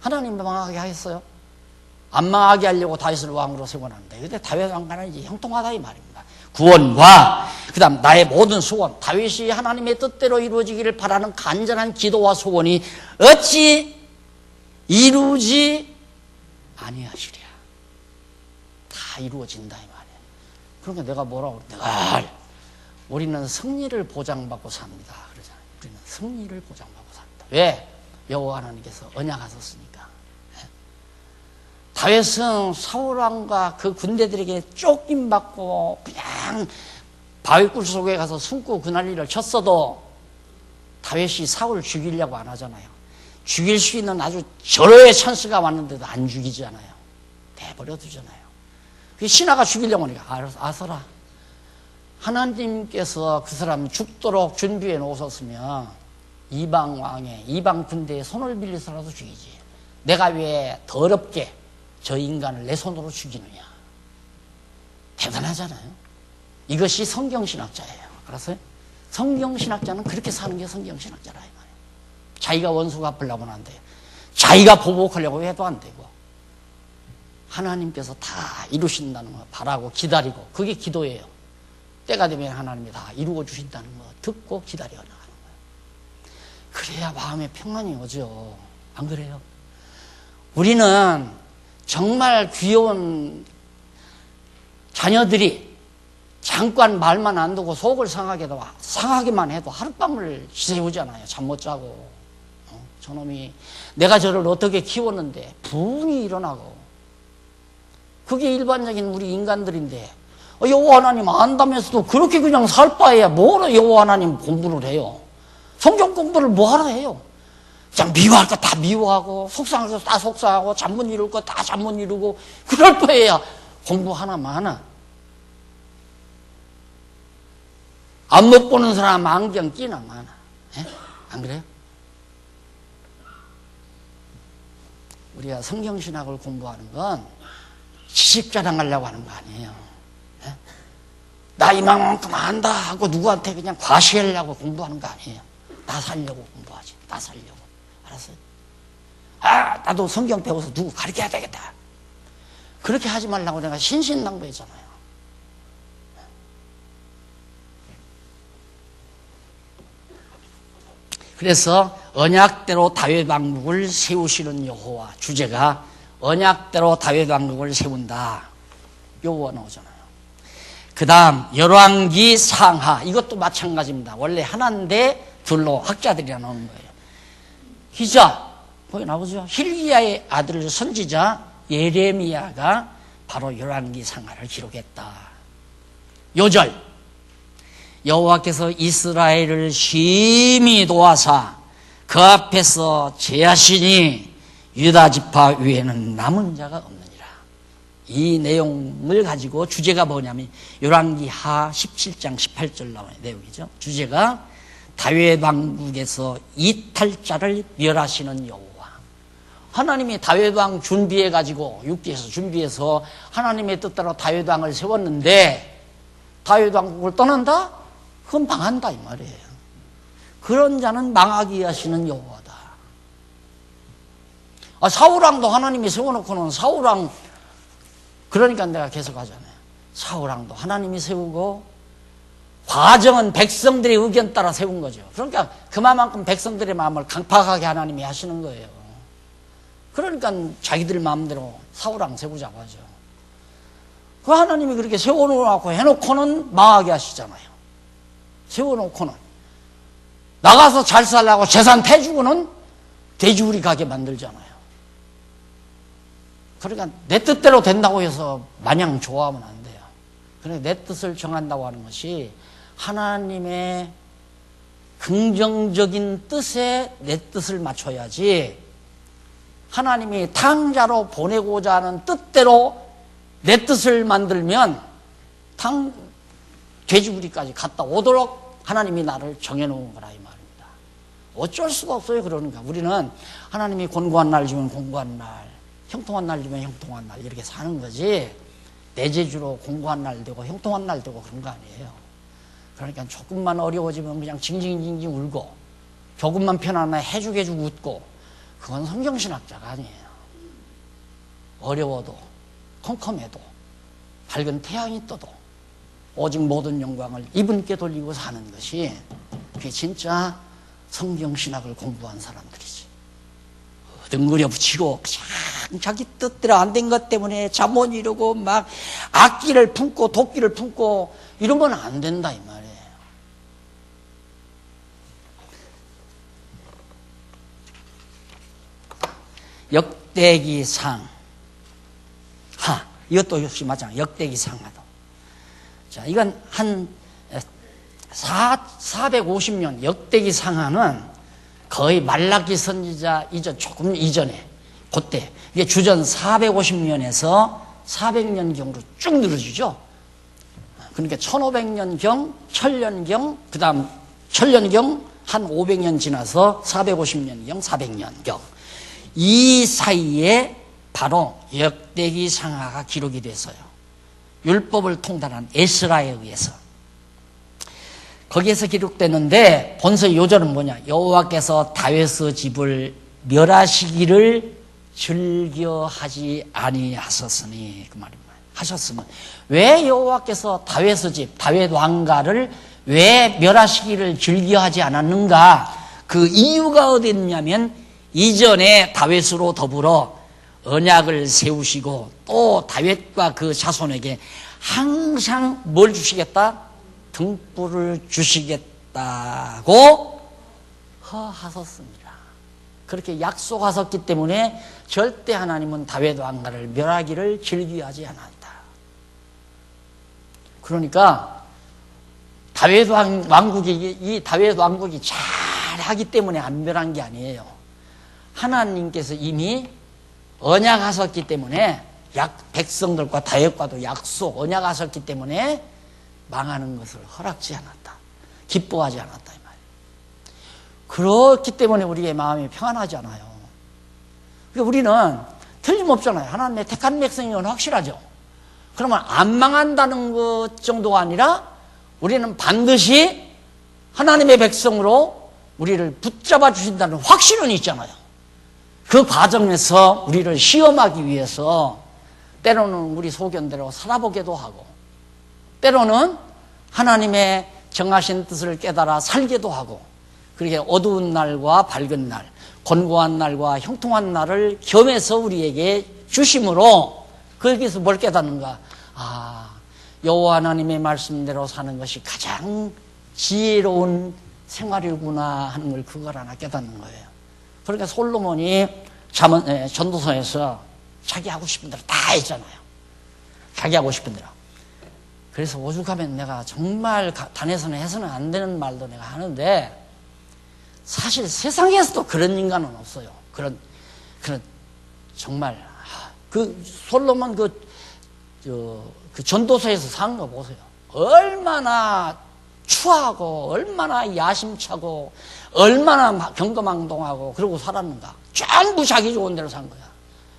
하나님 망하게 하겠어요? 안 망하게 하려고 다윗을 왕으로 세워놨는데 근데 다윗 왕과는 이제 형통하다 이 말입니다. 구원과 그 다음 나의 모든 소원 다윗이 하나님의 뜻대로 이루어지기를 바라는 간절한 기도와 소원이 어찌 이루지 아니하시랴. 다 이루어진다 이 말이에요. 그러니까 내가 뭐라고 내가 우리는 승리를 보장받고 삽니다 그러잖아요. 우리는 승리를 보장받고 삽니다. 왜? 여호와 하나님께서 언약하셨으니까. 다윗은 사울왕과 그 군대들에게 쫓김받고 그냥 바위굴 속에 가서 숨고 그난리를 쳤어도 다윗이 사울 죽이려고 안 하잖아요. 죽일 수 있는 아주 절호의 찬스가 왔는데도 안 죽이잖아요. 내버려 두잖아요. 그 신하가 죽이려고 하니까 아서라. 하나님께서 그 사람 죽도록 준비해 놓으셨으면 이방 왕의 이방 군대에 손을 빌려서라도 죽이지. 내가 왜 더럽게 저 인간을 내 손으로 죽이느냐. 대단하잖아요. 이것이 성경신학자예요. 알았어요? 성경신학자는 그렇게 사는 게 성경신학자라 이 말이에요. 자기가 원수 갚으려고는 안 돼요. 자기가 보복하려고 해도 안 되고 하나님께서 다 이루신다는 거 바라고 기다리고 그게 기도예요. 때가 되면 하나님이 다 이루어 주신다는 거 듣고 기다려 나가는 거예요. 그래야 마음에 평안이 오죠. 안 그래요? 우리는 정말 귀여운 자녀들이 잠깐 말만 안 두고 속을 상하게만 해도 하룻밤을 지새우잖아요. 잠 못 자고. 저놈이 내가 저를 어떻게 키웠는데 분이 일어나고. 그게 일반적인 우리 인간들인데 여호와 하나님 안다면서도 그렇게 그냥 살 바에야 뭐로 여호와 하나님 공부를 해요. 성경 공부를 뭐하러 해요. 그냥 미워할 거 다 미워하고 속상할 거 다 속상하고 잠 못 이룰 거 다 잠 못 이루고 그럴 바에야 공부 하나만 하나. 안 못 보는 사람 안경 끼나 마나. 안 그래요? 우리가 성경신학을 공부하는 건 지식 자랑하려고 하는 거 아니에요. 나 이만큼 안다 하고 누구한테 그냥 과시하려고 공부하는 거 아니에요. 나 살려고 공부하지. 나 살려고. 알았어요? 나도 성경 배워서 누구 가르쳐야 되겠다. 그렇게 하지 말라고 내가 신신당부했잖아요. 그래서 언약대로 다윗 왕국을 세우시는 여호와 주제가 언약대로 다윗 왕국을 세운다. 요거가 나오잖아요. 그 다음 열왕기 상하 이것도 마찬가지입니다. 원래 하나인데 둘로 학자들이 나오는 거예요. 기자 거기 나오죠. hil기야의 아들 선지자 예레미야가 바로 열왕기 상하를 기록했다. 요절 여호와께서 이스라엘을 심히 도와사 그 앞에서 제하시니 유다 지파 위에는 남은 자가 없느니라. 이 내용을 가지고 주제가 뭐냐면 열왕기 하 17장 18절 나오는 내용이죠. 주제가 다윗 왕국에서 이탈자를 멸하시는 여호와. 하나님이 다윗 왕 준비해 가지고 육지에서 준비해서 하나님의 뜻대로 다윗 왕을 세웠는데 다윗 왕국을 떠난다? 그건 망한다 이 말이에요. 그런 자는 망하게 하시는 여호와다. 사울왕도 하나님이 세워놓고는 사울왕 그러니까 내가 계속 하잖아요. 사울왕도 하나님이 세우고 과정은 백성들의 의견 따라 세운 거죠. 그러니까 그만큼 백성들의 마음을 강팍하게 하나님이 하시는 거예요. 그러니까 자기들 마음대로 사울왕 세우자고 하죠. 그 하나님이 그렇게 세워놓고 해놓고는 망하게 하시잖아요. 세워놓고는 나가서 잘 살라고 재산 패주고는 돼지우리 가게 만들잖아요. 그러니까 내 뜻대로 된다고 해서 마냥 좋아하면 안 돼요. 그러니까 내 뜻을 정한다고 하는 것이 하나님의 긍정적인 뜻에 내 뜻을 맞춰야지 하나님이 탕자로 보내고자 하는 뜻대로 내 뜻을 만들면 돼지우리까지 갔다 오도록 하나님이 나를 정해놓은 거라 이 말입니다. 어쩔 수가 없어요. 그러니까 우리는 하나님이 곤고한 날 주면 곤고한 날, 형통한 날 주면 형통한 날 이렇게 사는 거지, 내 재주로 곤고한 날 되고 형통한 날 되고 그런 거 아니에요. 그러니까 조금만 어려워지면 그냥 징징징징 울고, 조금만 편안하면 해죽해죽 웃고, 그건 성경신학자가 아니에요. 어려워도 컴컴해도 밝은 태양이 떠도 오직 모든 영광을 이분께 돌리고 사는 것이, 그게 진짜 성경신학을 공부한 사람들이지. 등구려 붙이고 그냥 자기 뜻대로 안 된 것 때문에 잠 못 이루고 막 악기를 품고 도끼를 품고 이러면 안 된다 이 말이에요. 역대기상 이것도 역시 마찬가지. 역대기상하도. 자, 이건 한 450년 역대기상하는 거의 말라기 선지자 이전, 조금 이전에, 그때, 이게 주전 450년에서 400년경으로 쭉 늘어지죠. 그러니까 1500년경, 1000년경, 그 다음 1000년경, 한 500년 지나서 450년경, 400년경. 이 사이에 바로 역대기상하가 기록이 됐어요. 율법을 통달한 에스라에 의해서. 거기에서 기록되는데 본서 요절은 뭐냐? 여호와께서 다윗의 집을 멸하시기를 즐겨하지 아니하셨으니, 그 말입니다. 하셨으면, 왜 여호와께서 다윗의 집, 다윗 왕가를 왜 멸하시기를 즐겨하지 않았는가? 그 이유가 어디 있냐면, 이전에 다윗으로 더불어 언약을 세우시고 또 다윗과 그 자손에게 항상 뭘 주시겠다? 등불을 주시겠다고 허하셨습니다. 그렇게 약속하셨기 때문에 절대 하나님은 다윗 왕가를 멸하기를 즐기하지 않았다. 그러니까 다윗 왕국이, 이 다윗 왕국이 잘하기 때문에 안 멸한 게 아니에요. 하나님께서 이미 언약하셨기 때문에, 백성들과 다윗과도 약속, 언약하셨기 때문에 망하는 것을 허락지 않았다. 기뻐하지 않았다 이 말이에요. 그렇기 때문에 우리의 마음이 평안하지 않아요. 그러니까 우리는 틀림없잖아요. 하나님의 택한 백성인 건 확실하죠. 그러면 안 망한다는 것 정도가 아니라 우리는 반드시 하나님의 백성으로 우리를 붙잡아 주신다는 확신은 있잖아요. 그 과정에서 우리를 시험하기 위해서 때로는 우리 소견대로 살아보기도 하고, 때로는 하나님의 정하신 뜻을 깨달아 살기도 하고, 그렇게 어두운 날과 밝은 날, 곤고한 날과 형통한 날을 겸해서 우리에게 주심으로, 거기서 뭘 깨닫는가? 여호와 하나님의 말씀대로 사는 것이 가장 지혜로운 생활이구나 하는 걸 그걸 하나 깨닫는 거예요. 그러니까 솔로몬이 전도서에서 자기 하고 싶은 대로 다 했잖아요. 자기 하고 싶은 대로. 그래서 오죽하면 내가 정말 단에서는 해서는 안 되는 말도 내가 하는데, 사실 세상에서도 그런 인간은 없어요. 그런 정말 솔로몬 그 전도서에서 사는 거 보세요. 얼마나 추하고 얼마나 야심차고 얼마나 경거망동하고 그러고 살았는가. 전부 자기 좋은 대로 산 거야.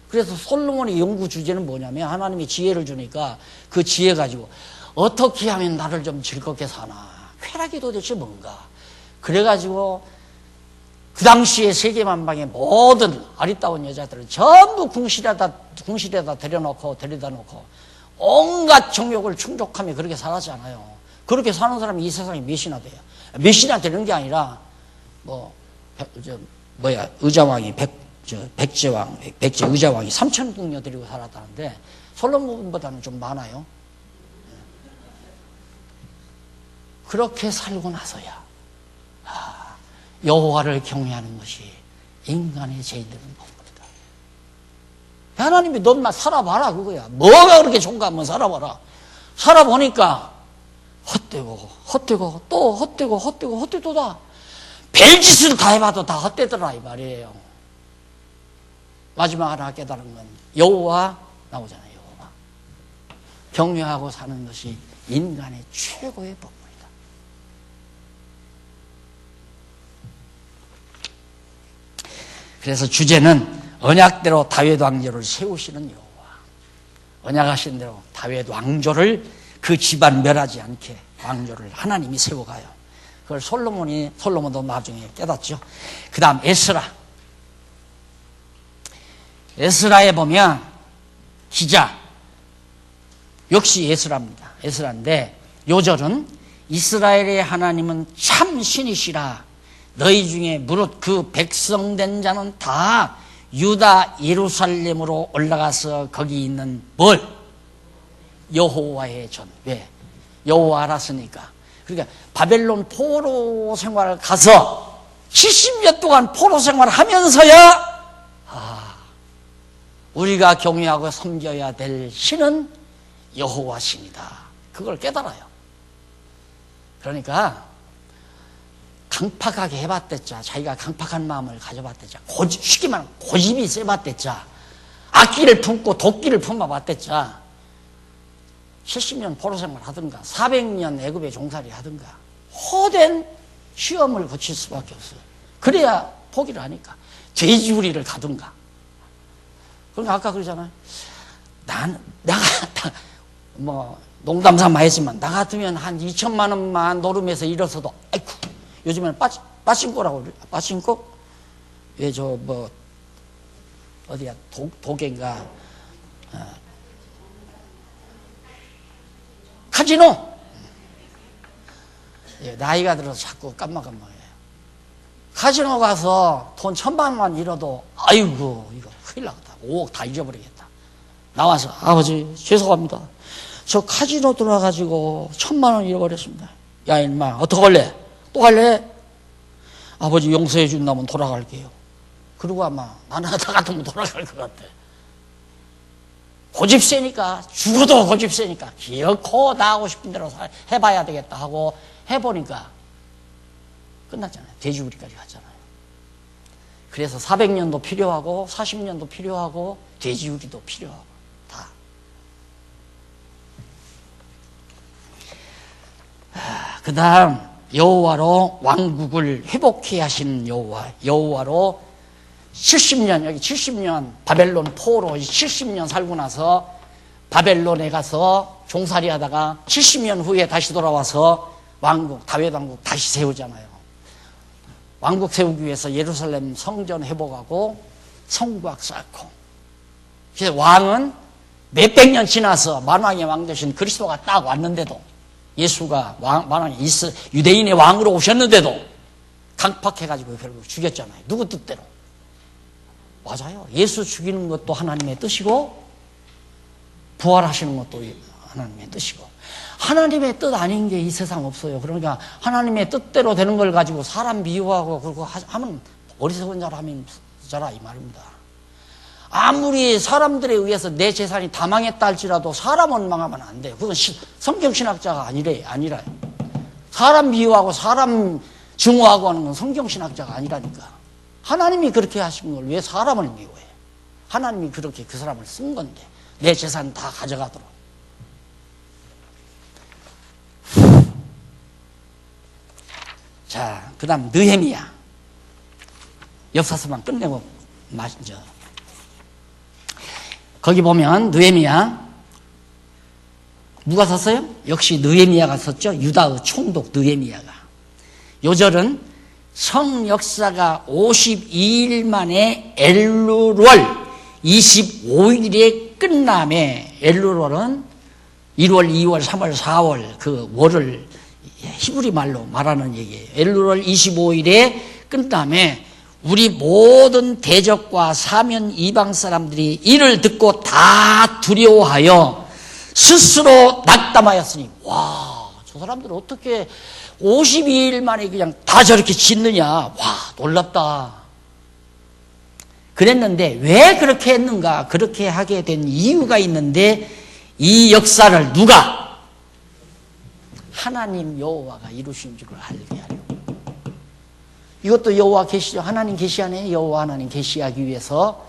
그래서 솔로몬의 연구 주제는 뭐냐면, 하나님이 지혜를 주니까 그 지혜 가지고 어떻게 하면 나를 좀 즐겁게 사나, 쾌락이 도대체 뭔가. 그래가지고 그 당시에 세계만방의 모든 아리따운 여자들을 전부 궁실에다 데려다 놓고 온갖 정욕을 충족하며 그렇게 살았잖아요. 그렇게 사는 사람이 이 세상에 몇이나 돼요. 몇이나 되는 게 아니라 의자왕이 백제 의자왕이 3,000궁녀 데리고 살았다는데 솔로몬보다는 좀 많아요. 그렇게 살고 나서야 여호와를 경외하는 것이 인간의 제일 큰 법입니다. 하나님이 너만 살아봐라 그거야. 뭐가 그렇게 좋은가 한번 살아봐라. 살아보니까 헛되고 또 헛되도다. 별짓을 다 해봐도 다 헛되더라 이 말이에요. 마지막 하나 깨달은 건 여호와 나오잖아요. 여호와 경외하고 사는 것이 인간의 최고의 법문이다. 그래서 주제는 언약대로 다윗 왕조를 세우시는 여호와. 언약하신 대로 다윗 왕조를 그 집안 멸하지 않게 왕조를 하나님이 세워가요. 그걸 솔로몬도 나중에 깨닫죠. 그 다음 에스라에 보면 기자 역시 에스라인데 요절은 이스라엘의 하나님은 참 신이시라. 너희 중에 무릇 그 백성된 자는 다 유다 예루살렘으로 올라가서 거기 있는 뭘? 여호와의 전. 왜? 여호와 알았으니까. 그러니까 바벨론 포로 생활을 가서 70년 동안 포로 생활을 하면서야 우리가 경외하고 섬겨야 될 신은 여호와 신이다. 그걸 깨달아요. 그러니까 강팍하게 해봤댔자, 자기가 강팍한 마음을 가져봤댔자, 쉽게 말하면 고집이 세봤댔자, 악기를 품고 도끼를 품어봤댔자 70년 포로생활 하든가 400년 애굽에 종살이 하든가 호된 시험을 거칠 수밖에 없어요. 그래야 포기를 하니까 돼지우리를 가든가. 그러니까 아까 그러잖아요. 농담삼아 했지만 나 같으면 한 2천만 원만 노름에서 잃어서도 아이쿠 요즘에는 빠신코라고 빠신코? 왜 어디야 도계인가 카지노. 예, 나이가 들어서 자꾸 깜빡깜빡해요. 카지노 가서 돈 1,000만 원 잃어도 아이고 이거 큰일 나겠다. 5억 다 잊어버리겠다. 나와서 아버지 죄송합니다. 저 카지노 들어와가지고 1,000만 원 잃어버렸습니다. 야 인마 어떡 할래? 또 갈래? 아버지 용서해 준다면 돌아갈게요. 그리고 아마 나는 나 같으면 돌아갈 것 같아. 고집 세니까 죽어도 고집 세니까 기어코 나 하고 싶은 대로 해봐야 되겠다 하고 해보니까 끝났잖아요. 돼지우리까지 갔잖아요. 그래서 400년도 필요하고 40년도 필요하고 돼지우리도 필요하고 다. 그 다음 여호와로 왕국을 회복해 하신 여호와로 70년 여기 70년 바벨론 포로 70년 살고 나서 바벨론에 가서 종살이 하다가 70년 후에 다시 돌아와서 왕국 다윗 왕국 다시 세우잖아요. 왕국 세우기 위해서 예루살렘 성전 회복하고 성곽 쌓고. 그래서 왕은 몇백 년 지나서 만왕의 왕 되신 그리스도가 딱 왔는데도 예수가 만왕의 유대인의 왕으로 오셨는데도 강팍해가지고 결국 죽였잖아요. 누구 뜻대로. 맞아요. 예수 죽이는 것도 하나님의 뜻이고 부활하시는 것도 하나님의 뜻이고 하나님의 뜻 아닌 게 이 세상 없어요. 그러니까 하나님의 뜻대로 되는 걸 가지고 사람 미워하고 그러고 하면 어리석은 자라 이 말입니다. 아무리 사람들에 의해서 내 재산이 다 망했다 할지라도 사람은 망하면 안 돼요. 그건 성경신학자가 아니라요. 사람 미워하고 사람 증오하고 하는 건 성경신학자가 아니라니까. 하나님이 그렇게 하신 걸 왜 사람을 미워해? 하나님이 그렇게 그 사람을 쓴 건데 내 재산 다 가져가도록. 자, 그 다음 느헤미야. 엽사서만 끝내고 마시죠. 거기 보면 느헤미야 누가 썼어요? 역시 느헤미야가 썼죠. 유다의 총독 느헤미야가. 요절은 성 역사가 52일 만에 엘루월 25일에 끝남에 엘루월은 1월, 2월, 3월, 4월 그 월을 히브리 말로 말하는 얘기예요. 엘루월 25일에 끝남에 우리 모든 대적과 사면 이방 사람들이 이를 듣고 다 두려워하여 스스로 낙담하였으니 와, 저 사람들 어떻게 52일 만에 그냥 다 저렇게 짓느냐. 와, 놀랍다. 그랬는데 왜 그렇게 했는가? 그렇게 하게 된 이유가 있는데 이 역사를 누가? 하나님 여호와가 이루신 줄을 알게 하려고. 이것도 여호와 계시죠. 하나님 계시하네. 여호와 하나님 계시하기 위해서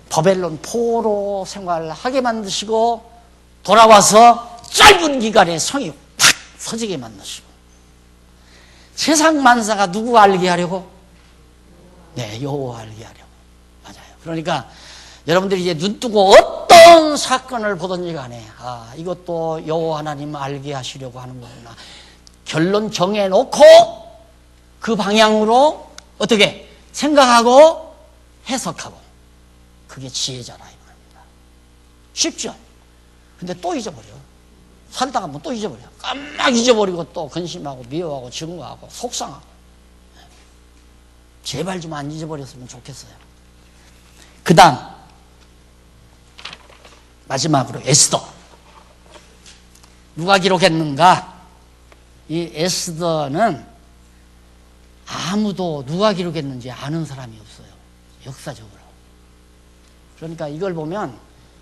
바벨론 포로 생활을 하게 만드시고 돌아와서 짧은 기간에 성이 탁 서지게 만드시고, 세상 만사가 누구 알게 하려고? 네, 여호와 알게 하려고. 맞아요. 그러니까 여러분들이 이제 눈 뜨고 어떤 사건을 보든지 간에 이것도 여호와 하나님 알게 하시려고 하는 거구나. 결론 정해놓고 그 방향으로 어떻게 생각하고 해석하고, 그게 지혜자라 이 말입니다. 쉽죠? 근데 또 잊어버려. 살다가 뭐 또 잊어버려. 깜빡 잊어버리고 또 근심하고 미워하고 증오하고 속상하고. 제발 좀 안 잊어버렸으면 좋겠어요. 그 다음 마지막으로 에스더. 누가 기록했는가? 이 에스더는 아무도 누가 기록했는지 아는 사람이 없어요. 역사적으로. 그러니까 이걸 보면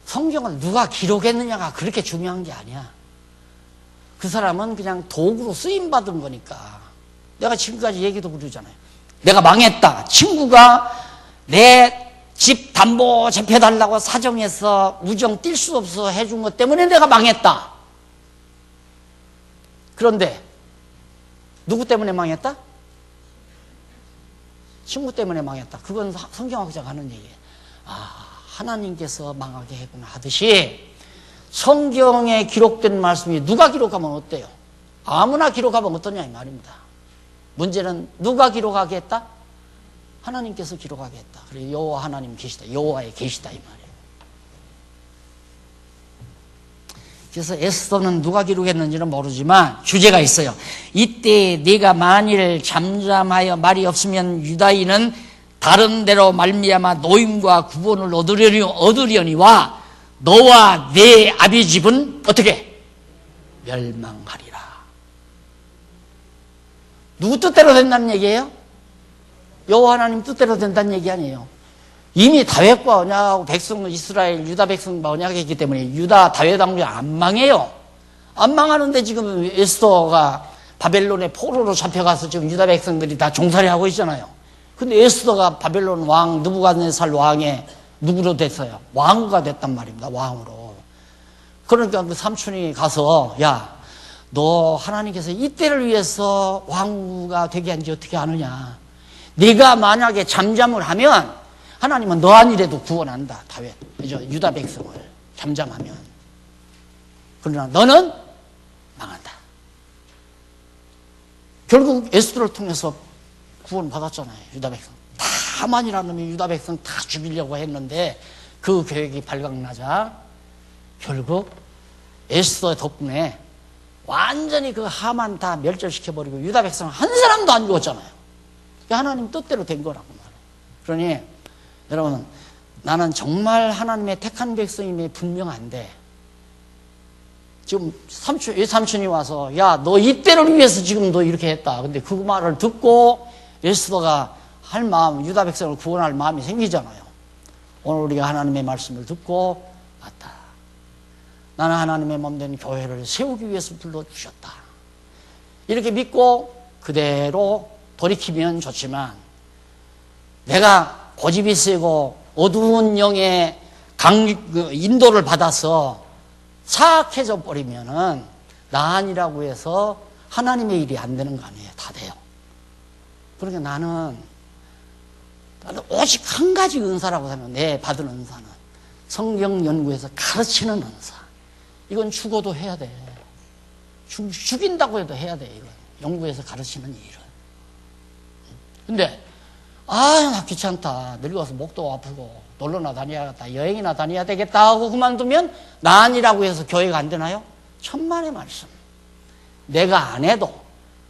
성경을 누가 기록했느냐가 그렇게 중요한 게 아니야. 그 사람은 그냥 도구로 쓰임받은 거니까. 내가 지금까지 얘기도 그러잖아요. 내가 망했다. 친구가 내 집 담보 잡혀달라고 사정해서 우정 뛸 수 없어 해준 것 때문에 내가 망했다. 그런데 누구 때문에 망했다? 친구 때문에 망했다. 그건 성경학자가 하는 얘기예요. 하나님께서 망하게 했구나 하듯이 성경에 기록된 말씀이 누가 기록하면 어때요? 아무나 기록하면 어떠냐 이 말입니다. 문제는 누가 기록하게 했다? 하나님께서 기록하게 했다. 그래서 여호와 하나님 계시다. 여호와의 계시다 이 말이에요. 그래서 에스더는 누가 기록했는지는 모르지만 주제가 있어요. 이때 네가 만일 잠잠하여 말이 없으면 유다인은 다른 데로 말미암아 노임과 구원을 얻으려니와 너와 네 아비 집은 어떻게? 멸망하리라. 누구 뜻대로 된다는 얘기예요? 여호와 하나님 뜻대로 된다는 얘기 아니에요. 이미 다윗과 언약하고 백성 이스라엘 유다 백성과 언약했기 때문에 유다 다윗 왕국이 안 망해요. 안 망하는데 지금 에스더가 바벨론의 포로로 잡혀가서 지금 유다 백성들이 다 종살이 하고 있잖아요. 근데 에스더가 바벨론 왕 느부갓네살 왕의 누구로 됐어요? 왕후가 됐단 말입니다. 왕으로. 그러니까 그 삼촌이 가서 야, 너 하나님께서 이때를 위해서 왕후가 되게 한지 어떻게 아느냐? 네가 만약에 잠잠을 하면 하나님은 너 아니래도 구원한다. 다윗, 유다 백성을 잠잠하면. 그러나 너는 망한다. 결국 에스더를 통해서 구원 받았잖아요. 유다 백성. 하만이라는 놈이 유다 백성 다 죽이려고 했는데 그 계획이 발각나자 결국 에스더 덕분에 완전히 그 하만 다 멸절시켜버리고 유다 백성 한 사람도 안 죽었잖아요. 하나님 뜻대로 된 거라고 말해요. 그러니 여러분, 나는 정말 하나님의 택한 백성임에 분명한데 지금 삼촌이 와서 야, 너 이때를 위해서 지금 너 이렇게 했다. 근데 그 말을 듣고 에스더가 할 마음, 유다 백성을 구원할 마음이 생기잖아요. 오늘 우리가 하나님의 말씀을 듣고 맞다. 나는 하나님의 몸된 교회를 세우기 위해서 불러주셨다. 이렇게 믿고 그대로 돌이키면 좋지만 내가 고집이 세고 어두운 영의 인도를 받아서 사악해져 버리면은 나 아니라고 해서 하나님의 일이 안 되는 거 아니에요. 다 돼요. 그러니까 나는 오직 한 가지 은사라고 생각해요. 내 받은 은사는 성경 연구에서 가르치는 은사. 이건 죽어도 해야 돼. 죽인다고 해도 해야 돼. 이건 연구에서 가르치는 일은. 근데 나 귀찮다. 늙어서 목도 아프고 놀러나 다녀야겠다. 여행이나 다녀야 되겠다 하고 그만두면 나 아니라고 해서 교회가 안 되나요? 천만의 말씀. 내가 안 해도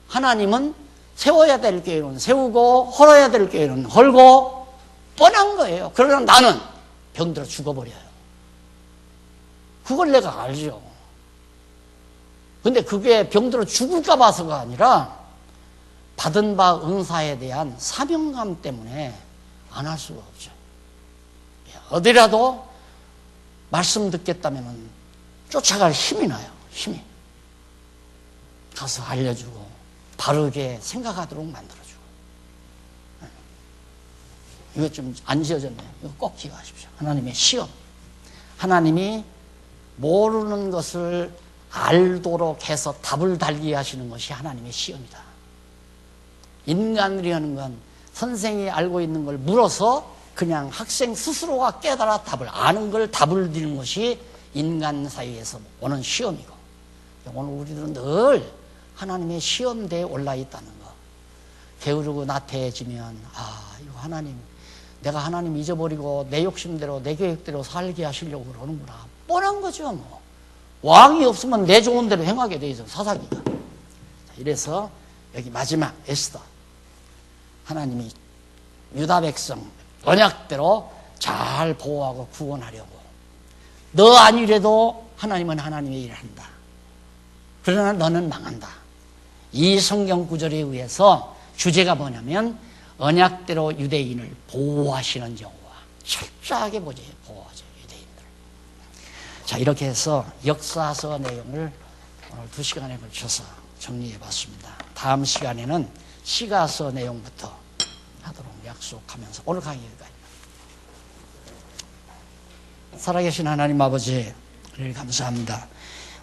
하나님은 세워야 될 교회는 세우고 헐어야 될 교회는 헐고 뻔한 거예요. 그러나 나는 병들어 죽어버려요. 그걸 내가 알죠. 근데 그게 병들어 죽을까 봐서가 아니라 받은 바 은사에 대한 사명감 때문에 안 할 수가 없죠. 어디라도 말씀 듣겠다면 쫓아갈 힘이 나요. 힘이. 가서 알려주고 바르게 생각하도록 만들어주고. 이거 좀 안 지어졌네요. 이거 꼭 기억하십시오. 하나님의 시험. 하나님이 모르는 것을 알도록 해서 답을 달게 하시는 것이 하나님의 시험이다. 인간이 하는 건 선생이 알고 있는 걸 물어서 그냥 학생 스스로가 깨달아 답을 아는 걸 답을 드리는 것이 인간 사이에서 오는 시험이고, 오늘 우리들은 늘 하나님의 시험대에 올라 있다는 거. 게으르고 나태해지면 이거 하나님, 내가 하나님 잊어버리고 내 욕심대로 내 계획대로 살게 하시려고 그러는구나. 뻔한 거죠 뭐. 왕이 없으면 내 좋은 대로 행하게 돼 있어, 사사기가. 이래서 여기 마지막 에스더, 하나님이 유다 백성 언약대로 잘 보호하고 구원하려고. 너 아니래도 하나님은 하나님의 일을 한다. 그러나 너는 망한다. 이 성경 구절에 의해서 주제가 뭐냐면 언약대로 유대인을 보호하시는 여호와. 철저하게 보호하죠, 유대인들. 자, 이렇게 해서 역사서 내용을 오늘 2시간에 걸쳐서 정리해 봤습니다. 다음 시간에는 시가서 내용부터 하도록 약속하면서 오늘 강의 여기까지. 살아계신 하나님 아버지, 감사합니다.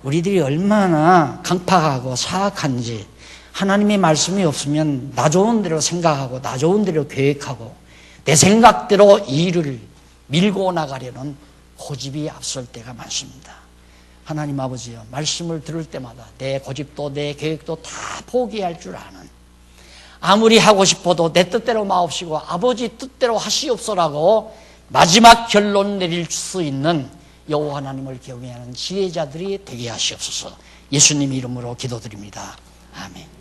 우리들이 얼마나 강팍하고 사악한지, 하나님의 말씀이 없으면 나 좋은 대로 생각하고 나 좋은 대로 계획하고 내 생각대로 일을 밀고 나가려는 고집이 앞설 때가 많습니다. 하나님 아버지요, 말씀을 들을 때마다 내 고집도 내 계획도 다 포기할 줄 아는, 아무리 하고 싶어도 내 뜻대로 마옵시고 아버지 뜻대로 하시옵소라고 마지막 결론 내릴 수 있는 여호와 하나님을 경외하는 지혜자들이 되게 하시옵소서. 예수님 이름으로 기도드립니다. 아멘.